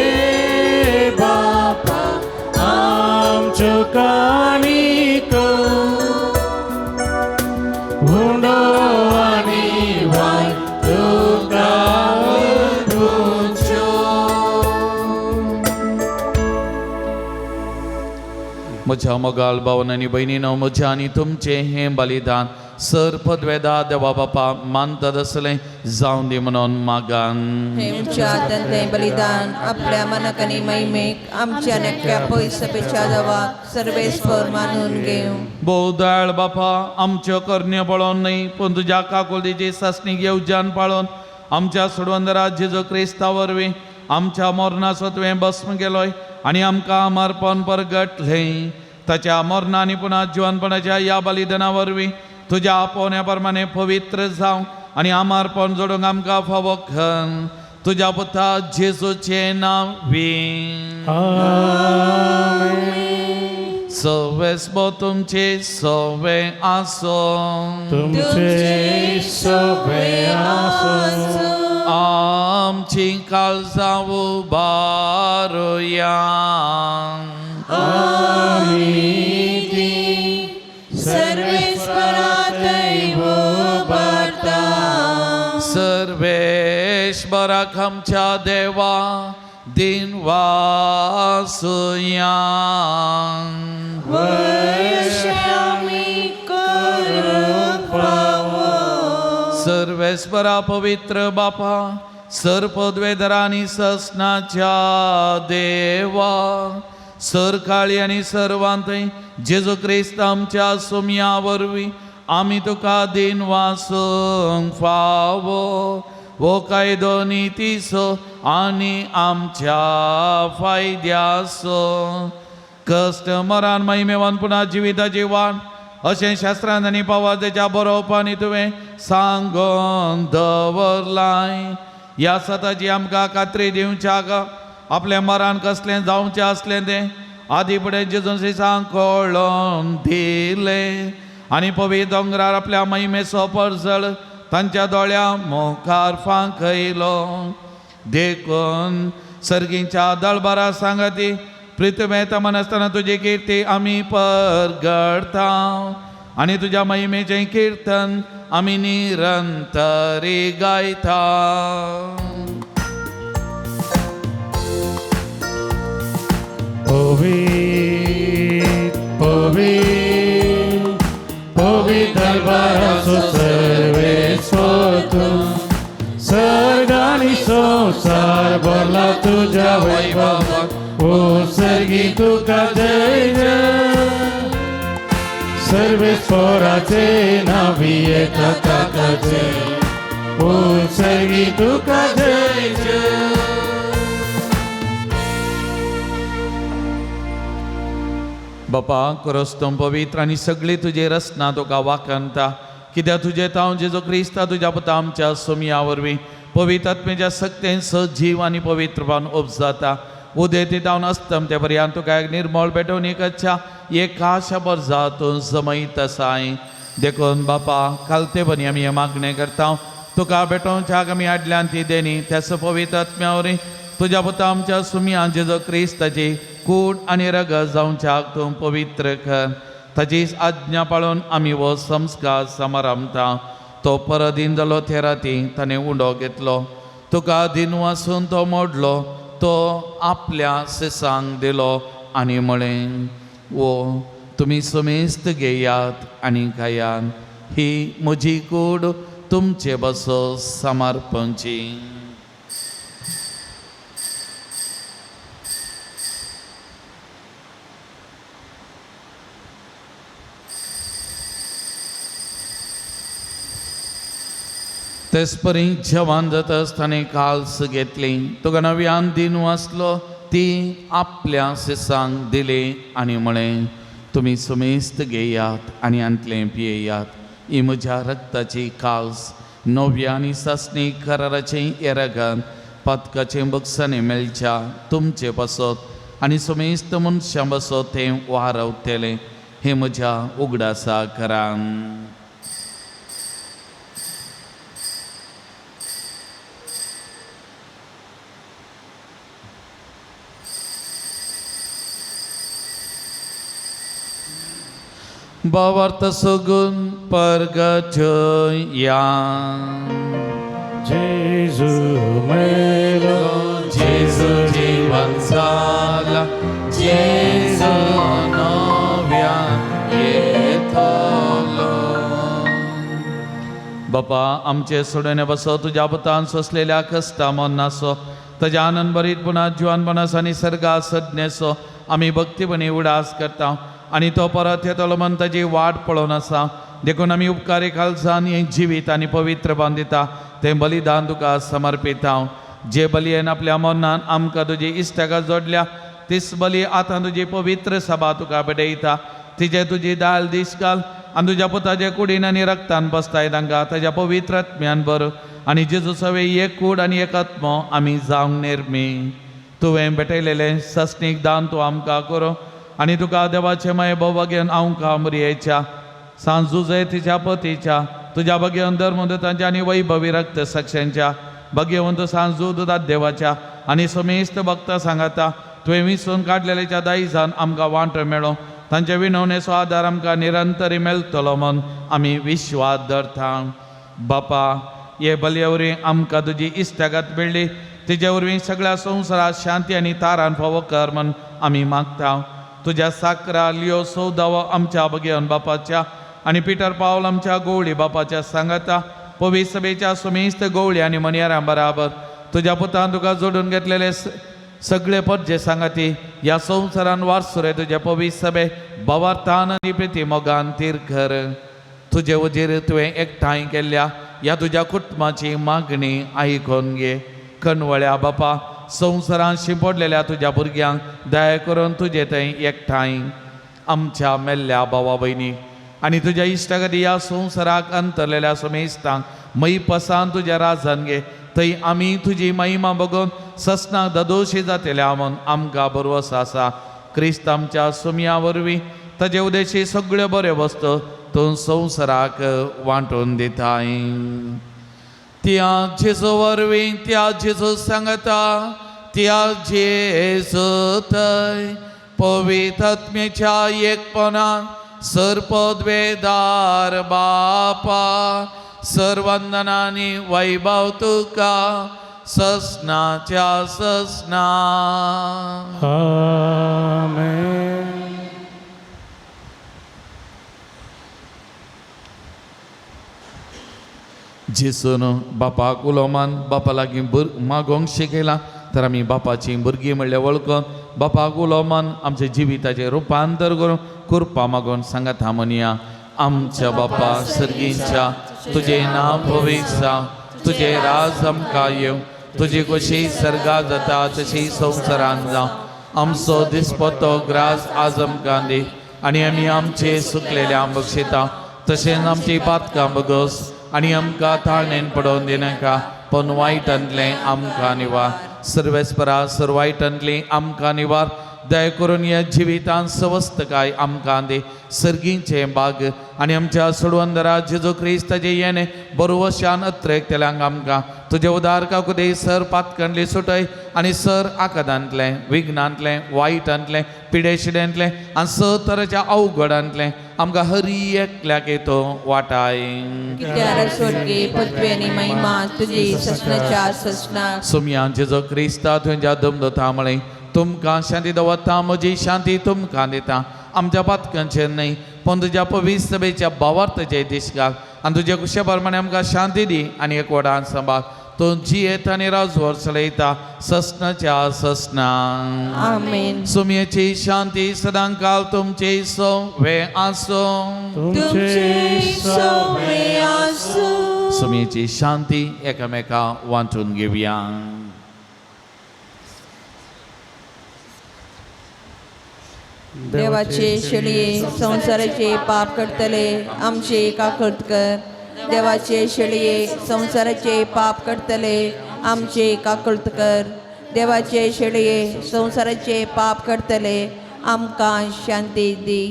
बापा आमच्यो काणिको उंडो आनी वाय तुका भेटोच्यो. म्हज्या मोगाळ भावन आनी भयणीनो, म्हजें आनी तुमचें हें बलिदान सर पदवेदा देवा बापा मानतात असलें जावं दी म्हणून मागान. हेमच्या तें बलिदान आपल्या मनाक आनी महिमेक आमच्या नेक्या पयसपेच्या देवाक सर्वेस्पर मानून घेवं. भोव दयाळ बापा, आमच्यो करण्यो पळोवन न्हय पूण तुज्या काकुळतीची सासणी येवजान पाळोवन आमच्या सुडवंदरा जेजू क्रिस्ता वरवीं आमच्या मरणाचो तुवें भस्म केलोय आनी आमकां अमरपण परगटलें. ताच्या मरणांनी पुना जिवनपणाच्या ह्या बलिदाना वरवीं तुज्या आपोवण्या प्रमाणे पवित्र जावं आनी अमरपण जोडूंक आमकां फावो कर. तुज्या पुता जेजूचे नांवीं. सवेस्बो तुमचे सवे आसो तुमचे सोबे आसो आमची काळजां उबारुया सर्वेश्वराक आमच्या देवा दिनवासुया सर्वेश्वरा पवित्र बापा सर्पद्वेदरांनी ससनाच्या देवा सरकाळी आनी सर्वांतय जेजू क्रिस्त आमच्या सुमया वरवीं आमी तुका दिन वासूंक फावो वो कायदो नितीसो आनी आमच्या फायद्यासो कश्ट मरण महिमेवान पुन्हा जिविताची वाट अशें शास्त्रांत आनी पावादेच्या बरोवपांनी तुवें सांगोन दवरलाय ह्या सताची आमकां खात्री दिवच्याक आपल्या मरण कसलें जावचें आसलें तें आदी फुडें जेजून सिसांक कळोवन दिलें आनी पवित्र दोंगरार आपल्या महिमेचो परजळ तांच्या दोळ्या मुखार फांकयलो देखून सर्गीच्या दळबारा सांगाती पृथ्वेंत मनसतना तुजी किर्ती आमी परगडता आनी तुज्या महिमेचें किर्तन आमी निरंतरी गायता पवित्र दरबाराचो सर्वेस्वर तूं सर्ग आनी संसार भरला तुज्या वैभवाक ओ सर्गी तुका जय जय सर्वेस्वराचे नावी येता ताका जय ओ सर्गी तुका जय जय बापा करस्तम पवित्र आनी सगळी तुजी रचना तुका वाखणता कित्याक तुजे तांव जेजो क्रिस्ता तुज्या पुता आमच्या सुमया वरवीं पवित्र आत्मेच्या सक्तेन सजीव आनी पवित्रपण उपजाता उदेती जावन अस्तम ते पर्यंत तुका एक निर्मळ पेटवणीक अच्छा एक आशाभर जातून जमयत आसाय देखून बापा कालतेपणी आमी हे मागणें करता तुका भेटोवच्याक आमी आडल्यान ती देणी त्याच पवित्र आत्म्या वरवीं तुज्या पुता आमच्या सुमया जेजो क्रिस्ताची कूड आनी रगत जावच्याक तूं पवित्र कर ताचीच आज्ञा पाळून आमी हो संस्कार समारंभता तो परदीन जालो ते राती ताणें उंडो घेतलो तुका दिन वासून तो मोडलो तो आपल्या सिसांक दिलो आनी म्हळें वो तुमी समेस्त घेयात आनी खायात ही म्हजी कूड तुमचे बसो समर्पणची तेसपरी जेवण जाता आसतना काल्स घेतली तुका नव्यान दिन वाचलो ती आपल्या सिसांक दिली आनी म्हळें तुमी समेस्त घेयात आनी अंतलें पियेयात ही म्हज्या रक्ताची काल्स नव्या आनी सस्नी कराराचें येरागान पदकाचें बक्षांनी मेळच्या तुमचे बसत आनी समेस्त मनशां बसत तें वारवतलें हें म्हज्या उगडासा करान बावार्थ सगून परगचया जेजू मेलो जेजू जीवन जाला जेजू नव्यान येतलो बापा आमचे सोडणे बसो तुज्या पुतान सोसलेल्या कस्ता मन नासो ताज्या आनंद बरीत पुन्हा जुवानपणास आनी सर्गा सज्ञेसो आमी भक्तीपणी उडास करता आनी तो परत येतलो म्हण ताची वाट पळोवन आसा देखून आमी उपकारी खालसान हें जिवीत आनी पवित्र बांदिता तें बलिदान तुका समर्पिता जे बलयेन आपल्या मनान आमकां तुजी इश्टाका जोडल्या तीच बली आतां तुजी पवित्र सभा तुका भेटयता तिजे तुजी दाल दीश घाल आनी तुज्या पुताचे कुडीन आनी रक्तान बसताय तांकां ताज्या पवित्र आत्म्यान बर आनी जेजू सवे एक कूड आनी एक आत्मो आमी जावंक निर्मी तुवें भेटयलेलें सस्नीक दान तूं आमकां करो आणि तुका देवाचे माये बघेन आमकां मरियेच्या सांजू जय तिच्या पतीच्या तुझ्या बघेन धर्मदतांच्या आणि वैभवी रक्त साक्षांच्या भगवंत सांजू दुधात देवाच्या आणि समेस्त भक्त सांगाता तुवें विसरून काडलेल्याच्या दायजान आमकां वांट मेळो तांचे विनवणेचो आदार आमकां निरंतरी मेळटलो म्हूण आमी विश्वास धरता. बापा हे बलये वरवीं आमकां तुजी इश्टागत मेळ्ळी तेजे वरवीं सगळ्या संवसारात शांती आनी तारान फावो कर म्हूण आमी मागता. तुज्या साकरा लियो सौदावो आमच्या भगवन बापाच्या आनी पिटर पावल आमच्या गवळी बापाच्या सांगाता पवित्र सभेच्या सुमेस्त गवळी आनी मणयारां बराबर तुज्या पुतान तुका जोडून घेतलेले सगळे पद सांगाती ह्या संवसारान वारसुरे तुजे पवित्र सभे भवार्थान आनी प्रिती मोगान तीर कर. तुजे वजेर तुवें एकठांय केल्ल्या ह्या तुज्या कुटुंबाची मागणी आयकून घे. कणवळ्या बापा संवसारान शिंपडलेल्या तुज्या भुरग्यांक दया करून तुजे थंय एकठांय आमच्या मेल्ल्या भावा भयणी आनी तुज्या इश्टागती ह्या संवसाराक अंतरलेल्या समेस्तांक मई पसान तुज्या राजान घे. थंय आमी तुजी महिमा बघून ससनाक ददोशी जातल्या म्हूण आमकां भरवोस आसा. क्रिस्त आमच्या सुमया वरवीं ताजे उदेशी सगळ्यो बऱ्यो वस्तू तूं संवसाराक वांटून दिताय. त्या जेजू वरवीं त्या जेजू सांगता त्या जेजू थंय पवित्र आत्म्याच्या एकपणान सर्पद्वेदार बापा सर्वंदनानी वैभव तुका ससनाच्या ससना. आमेन. जेसून बापाक उलोवमान बापा लागीं मागोंक शिकयला तर आमी बापाची भुरगीं म्हणले वळखून बापाक उलोवमान आमच्या जिविताचें रुपांतर करून कृपा मागून सांगाता म्हणया. आमच्या बापा सर्गींच्या तुजें नांव पवित्र जावं तुजें राज आमकां येवं तुजी कशी सर्गा जाता तशी संवसारान जावं आमचो दिसपतो ग्रास आज आमकां दी आनी आमी आमचे सुकलेल्या बक्षिता तशेंच आमची पातकां बगोस आनी आमकां ताळणेन पडोवन दिनाका पण वायटांतलें आमकां निवार. सर्वेस्परा सर्वायटांतली आमकां निवार. दया करून ह्या जिवितांत सवस्त काय आमकां दे सर्गींचे बाग आनी आमच्या सोडवंदरा जेजू क्रिस्ताचे येणे बरोवशान अत्रेक तेल्यांक आमकां तुजे उदारकाक दे सर पातकंडली सुटय आनी सर आकादांतलें विघ्नांतलें वायटांतलें पिडेशिडेंतलें आनी स तरांच्या अवघडांतलें आमकां हरी एकल्याक येतो वाटाय. कित्यार स्वर्गे पृथ्वी आनी महिमा तुजी ससनाच्या ससना. सुमयान जेजू क्रिस्ता तुज्या दमदता म्हळें तुमकां शांती दवरता म्हजी शांती तुमकां दिता. आमच्या पातकांचेर न्हय पण तुज्या पवित्र सभेच्या भावार्थाचे दिसकाक आनी तुजे कुशे प्रमाणे आमकां शांती दी आनी एकवटान सांबाळ. तूं जियेत आनी राजवर चलयता ससनाच्या ससना. आमेन. सुमयेची शांती सदां काल तुमचे सवे आसो. तुमचे सवे आसूं. सुमयेची शांती एकामेकां वांटून घेवया. देवाचे शेळये संसाराचे पाप करतले आमचे काकूट कर. देवाचे शेळये संसाराचे पाप करतले आमचे काकूट कर. देवाचे शेळये संसाराचे पाप करतले आमकां शांती दी.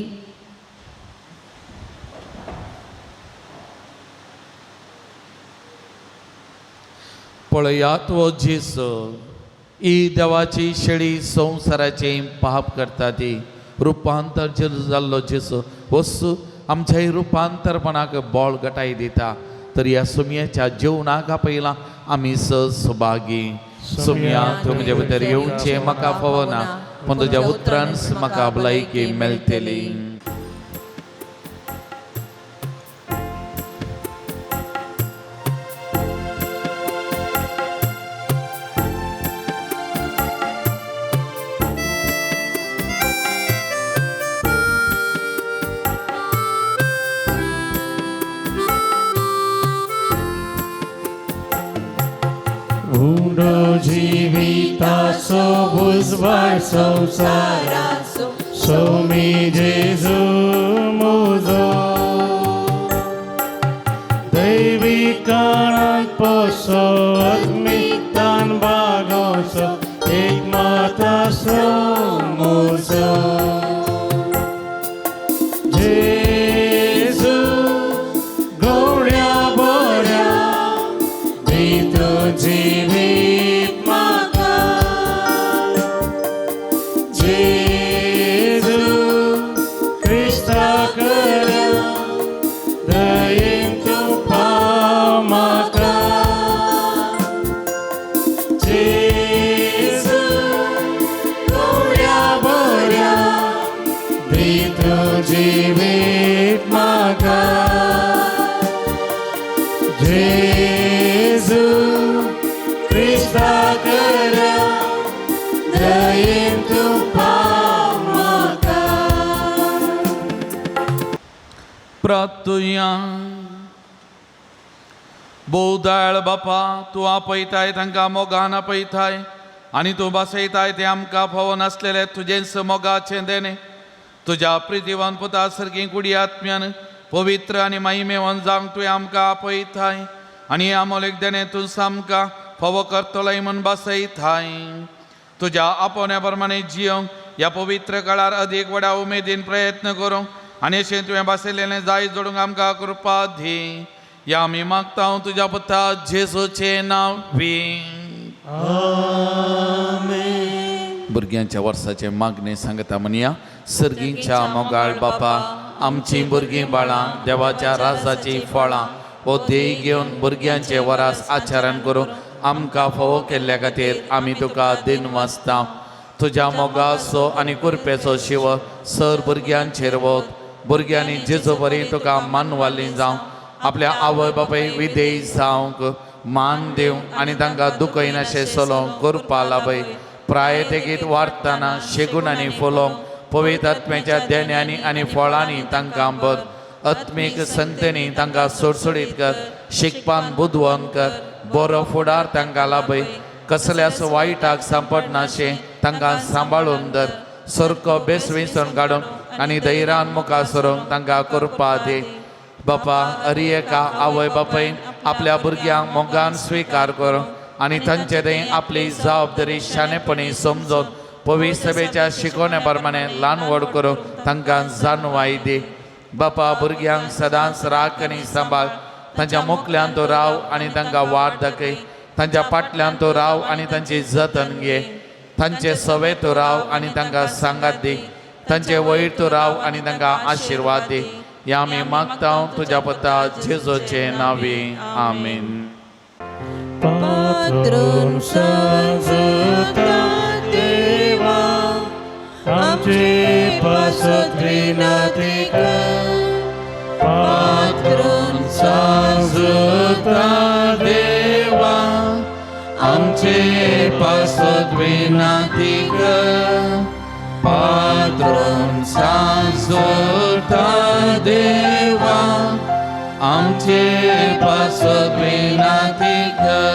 पळयात वो जेसू ही देवाची शेळी संसाराचे पाप करता ती रुपांतर जाल्लो जेसू वस्तू आमच्या रुपांतरपणाक बोळ गटाय दिता. तर ह्या सुमयेच्या जेवणाक पयला आमी सुभागी. सुमया तूं म्हजे भितर येवचें म्हाका फवना पण तुज्या उतरान म्हाका भलायकी मेळटली. Undo जीविताचो बुजवाड संवसाराचो सोमी जेजू म्हजो दैवी काळांत पोसो आत्मिकतान भागोसो एक मातासो म्हजो प्रार्थुया. बोदाळ बापा, तू आपयताय तांकां मोगान आपयताय आनी तू बसयताय ते आमकां फावो नासलेले तुजेच मोगाचें देणे. तुज्या प्रितीवान पुता सारकी कुडी आत्म्यान पवित्र आनी महिमेवान जावंक तुवें आमकां आपयताय आनी आमोलेक देणे तूं सामका फावो करतलोय म्हूण बसयताय. तुज्या आपोवण्या प्रमाणे जियोंक ह्या पवित्र काळार अदीक व्हडा उमेदीन प्रयत्न करूंक आनी अशें तुवें बसयलेलें जायत जोडूंक आमकां कृपा दी. या आमी मागता तुज्या पुता जेजूचे नांवी. भुरग्यांच्या वर्साचे मागणे सांगता म्हणया. सर्गींच्या मोगाळ बापा, आमची भुरगीं बाळां देवाच्या राजाची फळां हो देय घेवन भुरग्यांचे वरास आचरण करूं आमकां फोव केल्ल्या खातीर आमी तुका दिनवासता. तुज्या मोगाचो आनी कुरपेचो शिव सर भुरग्यांचेर वत. भुरग्यांनी जेजू बरी तुका मानवाली जावं, आपल्या आवय बापाय विधेय जावंक मान दिवंक आनी तांकां दुखयनाशें चलोवंक करपा लाभय. प्रायतेगीत वाडटना शेगून आनी फुलोवंक पवित्र आत्म्याच्या देण्यांनी आनी फळांनी तांकां भर. आत्मीक संतेनी तांकां सुडसुडीत कर, शिकपान बुदवण कर, बरो फुडार तांकां लाभय. कसल्याच वायटाक सांपडनाशें तांकां सांबाळून धर. सरको बेसवेसून काडून आनी धैर्यान मुखार सरूंक तांकां कृपा दी. बापा, अरियेका आवय बापायन आपल्या भुरग्यांक मोगान स्विकार करूं आनी तांचे थंय आपली जबाबदारी शाणेपणी समजून पवित्र सभेच्या शिकवण्या प्रमाणे ल्हान व्हड करूं तांकां जाणवाय दी. बापा, भुरग्यांक सदांच राख आनी सांबाळ. तांच्या मुखल्यान तो राव आनी तांकां वाट दाखय. तांच्या फाटल्यान तो राव आनी तांची जतन घे. तांचे सवे तो राव आनी तांकां सांगात दी. तांचे वयर तो राव आनी तांकां आशिर्वाद दी. या आमी मागता तुज्या पुता जेजूचे नांवी. आमीन. पात्रून सजता देवा, आमचे पासत विनंती कर. पात्रून सजता देवा, आमचे पासत विनंती कर. पात्रून सजता देवा, आमचे पासत विनंती कर.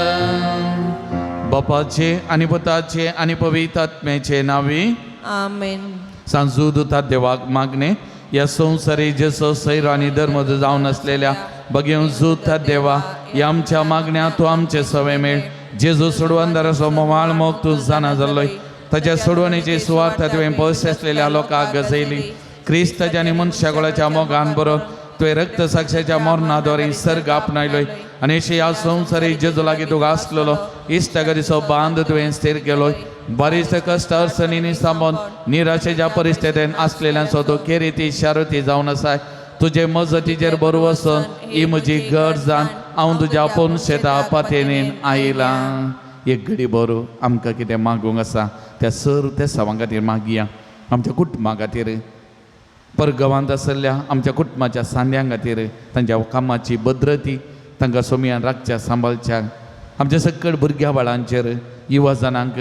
बापाचे आनी पुताचे आनी पवित्र आत्म्याचे नांवी. आमेन. सांजूद उता देवाक मागणे. या संवसारी जसो सैर आनी धर्म जावन असलेल्या बगेव जुता देवा, या आमच्या मागण्या तूं आमचे सवे मेळ. जेजू सोडवंदाराचो मोवाळ मोग तूं जाणा जाल्लोय. ताच्या सोडवणेची सुवार्थ तुवें पयस आसलेल्या लोकांक गजयली. क्रिस्त आनी मनशाकुळाच्या मोगान बरो तुवें रक्त साक्षाच्या मरणाद्वारे सर्ग आपणायलोय आनी अशें ह्या संवसारी जेजू लागीं तुका आसलेलो इश्टगतीचो बांद तुवें स्थिर केलोय. बरीच कश्ट अडचणींनी सामोन निराशेच्या परिस्थितीन आसलेल्यांचो तूं खेरीती शारुती जावन आसाय. तुजे मजतीचेर बरो वचून ही म्हजी गरज जावन हांव तुज्या पोन शेता पातेनीन आयलां. एक घडी बरो आमकां कितें मागूंक आसा त्या सर त्या सवां खातीर मागया. आमच्या कुटुंबा खातीर, परगांवांत आसलेल्या आमच्या कुटुंबाच्या सांद्यां खातीर, तांच्या कामाची भद्रती तांकां सोमयान राखच्या सांबाळच्या. आमच्या सकयल भुरग्या बाळांचेर, युवा जनांक,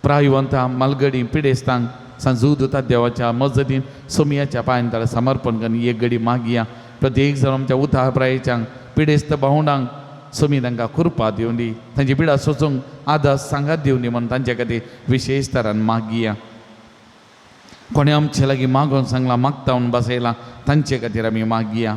प्रायवंतां, मालगडी, पिडेस्तांक सांजूद उता देवाच्या मजतीन सोमयाच्या पांयान ताळा समर्पण करून एक घडी मागया. प्रत्येक जण आमच्या उता प्रायेच्यांक, पिडेस्त भावंडांक सोमी तांकां कृपा दिवन दी. तांची पिडा सोसूंक आदास सांगात दिवन दी म्हणून तांचे खातीर विशेश तरान मागया. कोणे आमचे लागीं मागोवन सांगलां, मागता म्हणून बसयलां, तांचे खातीर आमी मागया.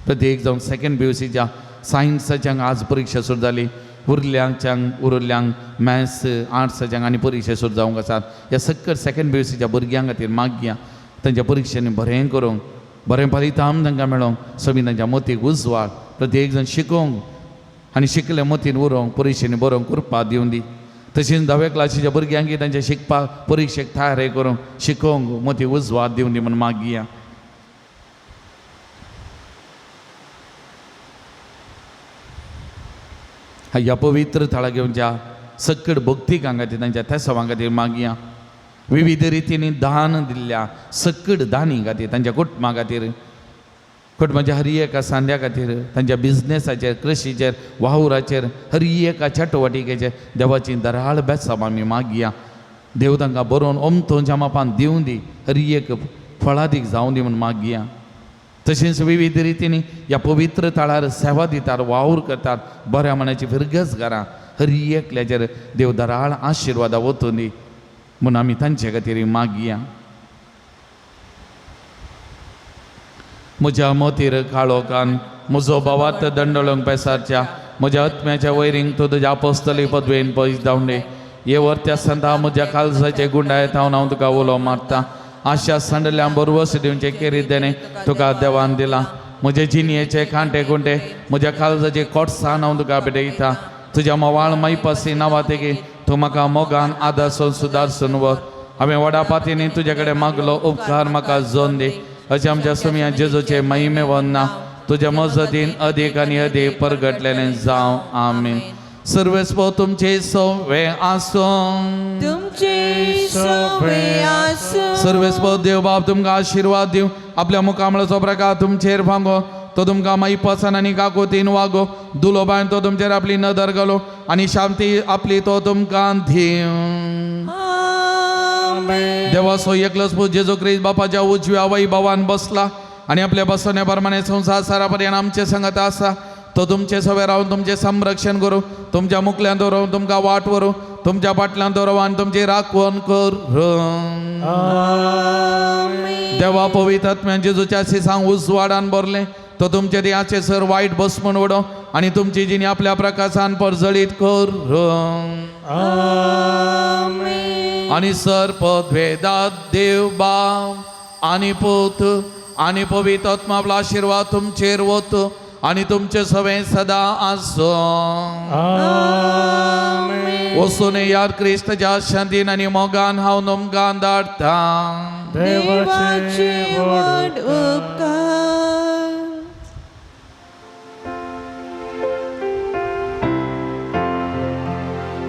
प्रत्येक जावन सेकंड BUCच्या सायन्साच्यांक आज परीक्षा सुरू जाली. उरल्यांक मॅथ्स, आर्ट्साच्यांक आनी परीक्षा सुरू जावंक आसात. ह्या सकयल सेकंड BUCच्या भुरग्यां खातीर मागया. तांच्या परीक्षेनी बरें करूंक, बरें फलितां तांकां मेळोंक सोमी तांच्या मतीक उजवाड. प्रत्येक जण शिकोवंक आनी शिकले मतीन उरोवंक, परीक्षेनी बरोवंक कृपा दिवन दी. तशेंच 10व्या क्लासीच्या भुरग्यांक तांच्या शिकपाक, परीक्षेक तयारी करूंक, शिकोवंक मती उजवाड दिवन दी म्हूण मागया. ह्या पवित्र थळा घेवन ज्या सकड भक्तीकांक खातीर तांच्या त्या सवां खातीर मागया. विविध रितींनी दान दिल्ल्या सकड दानी खातीर, तांच्या कुटुंबा खातीर, कुटुंबाच्या हर एका सांद्या खातीर, तांच्या बिझनेसाचेर, कृशीचेर, वावुराचेर, हर एका चटवटिकेचेर देवाची दराळ बेसांब आमी मागया. देव तांकां बरोवन ओमतो जमापान दिवं दी, हर एक फळादीक जावं दी म्हूण मागया. तशेंच विविध रितींनी ह्या पवित्र तळार सेवा दितात, वावर करतात. बऱ्या मनाची फिरगसगारां हरी एकल्याचेर देव दराळ आशिर्वादा वचून दी म्हणून आमी तांचे खातीर मागया. म्हज्या मोतीर काळोखान म्हजो भावार्थ दंडोळंक पेसारच्या म्हज्या आत्म्याच्या वैरींक तूं तुज्या अपोस्तली पदवेन पयस धांवडे. हे वर्त्या संता म्हज्या काळजाचे गुंडायत हांव तुका उलो मारता. आशा संडल्या बरोवस दिवचे केरीत देणे तुका देवान दिला. म्हजे जिणयेचे खांटे गुंटे म्हज्या काळजाचे कोटसान हांव तुका भेटयता. तुज्या मोवाळ मैपासी नांवा तेगे तूं म्हाका मोगान आदासून सुदारसून वर. हांवें वडापातींनी तुजे कडेन मागलो उपकार म्हाका जोन दे. अशें आमच्या सुमया जेजूचे महिमे वंदना तुज्या मजतीन अदीक आनी अदीक परगटलेलें जावं. आमीन. सर्वेस्व तुमचे सवे आसूं. तुमचे सवे आसूं. सर्वेस्व देव बाब तुमकां आशिर्वाद दिव. आपल्या मुखामळाचो प्रकार तुमचेर भांगो. तो तुमकां माई पसन आनी काकोतीन वागो. दुलो बायन तो तुमचेर आपली नदर घालो आनी शांती आपली तो तुमकां दिव. देवा सो एकलोच पूज जेजू ख्रिस्त बापाच्या उजव्या वैभवान बसला आणि आपल्या बसवण्या प्रमाणे संसारापर्यंत आमचे संगत आसा. तो तुमचे सवे रावन तुमचे संरक्षण करू, तुमच्या मुखल्यान दवरून तुमकां वाट वरू, तुमच्या फाटल्यान दवरव आनी तुमची राखण करू. देवा पवित्र आत्म्यान जेजूच्या सिसांक उजवाडान भरले. तो तुमचे देहाचे सर वायट बसमून उडो आणि तुमची जिणी आपल्या प्रकाशान परजळीत करू. आणि सर पदवेदात देव बाव आणि पुत आणि पवित्र आत्मा आपला आशीर्वाद तुमचेर वतो आणि तुमचे सवे सदा आसो. वचून यार क्रिस्ताच्या शांतीन आनी मोगान हांव तुमकां धाडटा. देवाचे व्हड उपकार.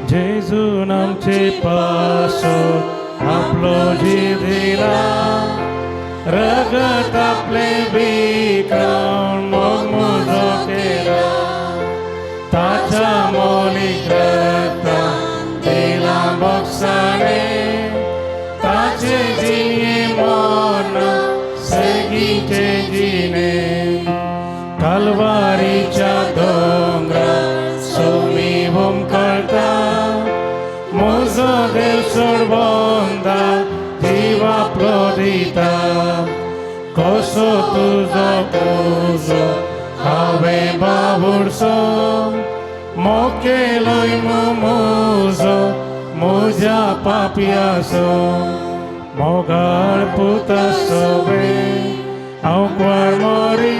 जेजून आमचे पासो आपलो जीव दिला. रगत आपले विकरावन मोग मुजो केला. ताच्या मौलिक रक्तान दिला बक्षाणे. ताचे जिणे मोन सगीचे जिणे. कालवारीच्या दोंगरार सोमी होम करता. म्हजो देव सोडवंदा जीव आपलो दिता. कसो तुजो पुजो हांवें बाबुरसो. मोकेलोय म्हजो म्हज्या पापयाचो. मोगाळ पुता सोबे हांव क्वाळ मोरी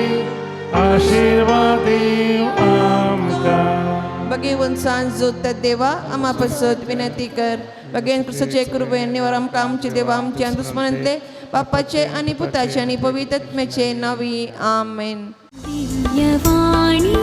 आशिर्वाद दिव आमकां. बगेवन सांज जोत देवा आम्हा पसत विनंती कर. बगेन कृष्णाचे कृपेन निवार आमकां आमचे देवा आमच्या दुश्मनांतले बापाचे आणि पुताचे आणि पवित्र आत्म्याचे नावी. आमेन. दिव्यवाणी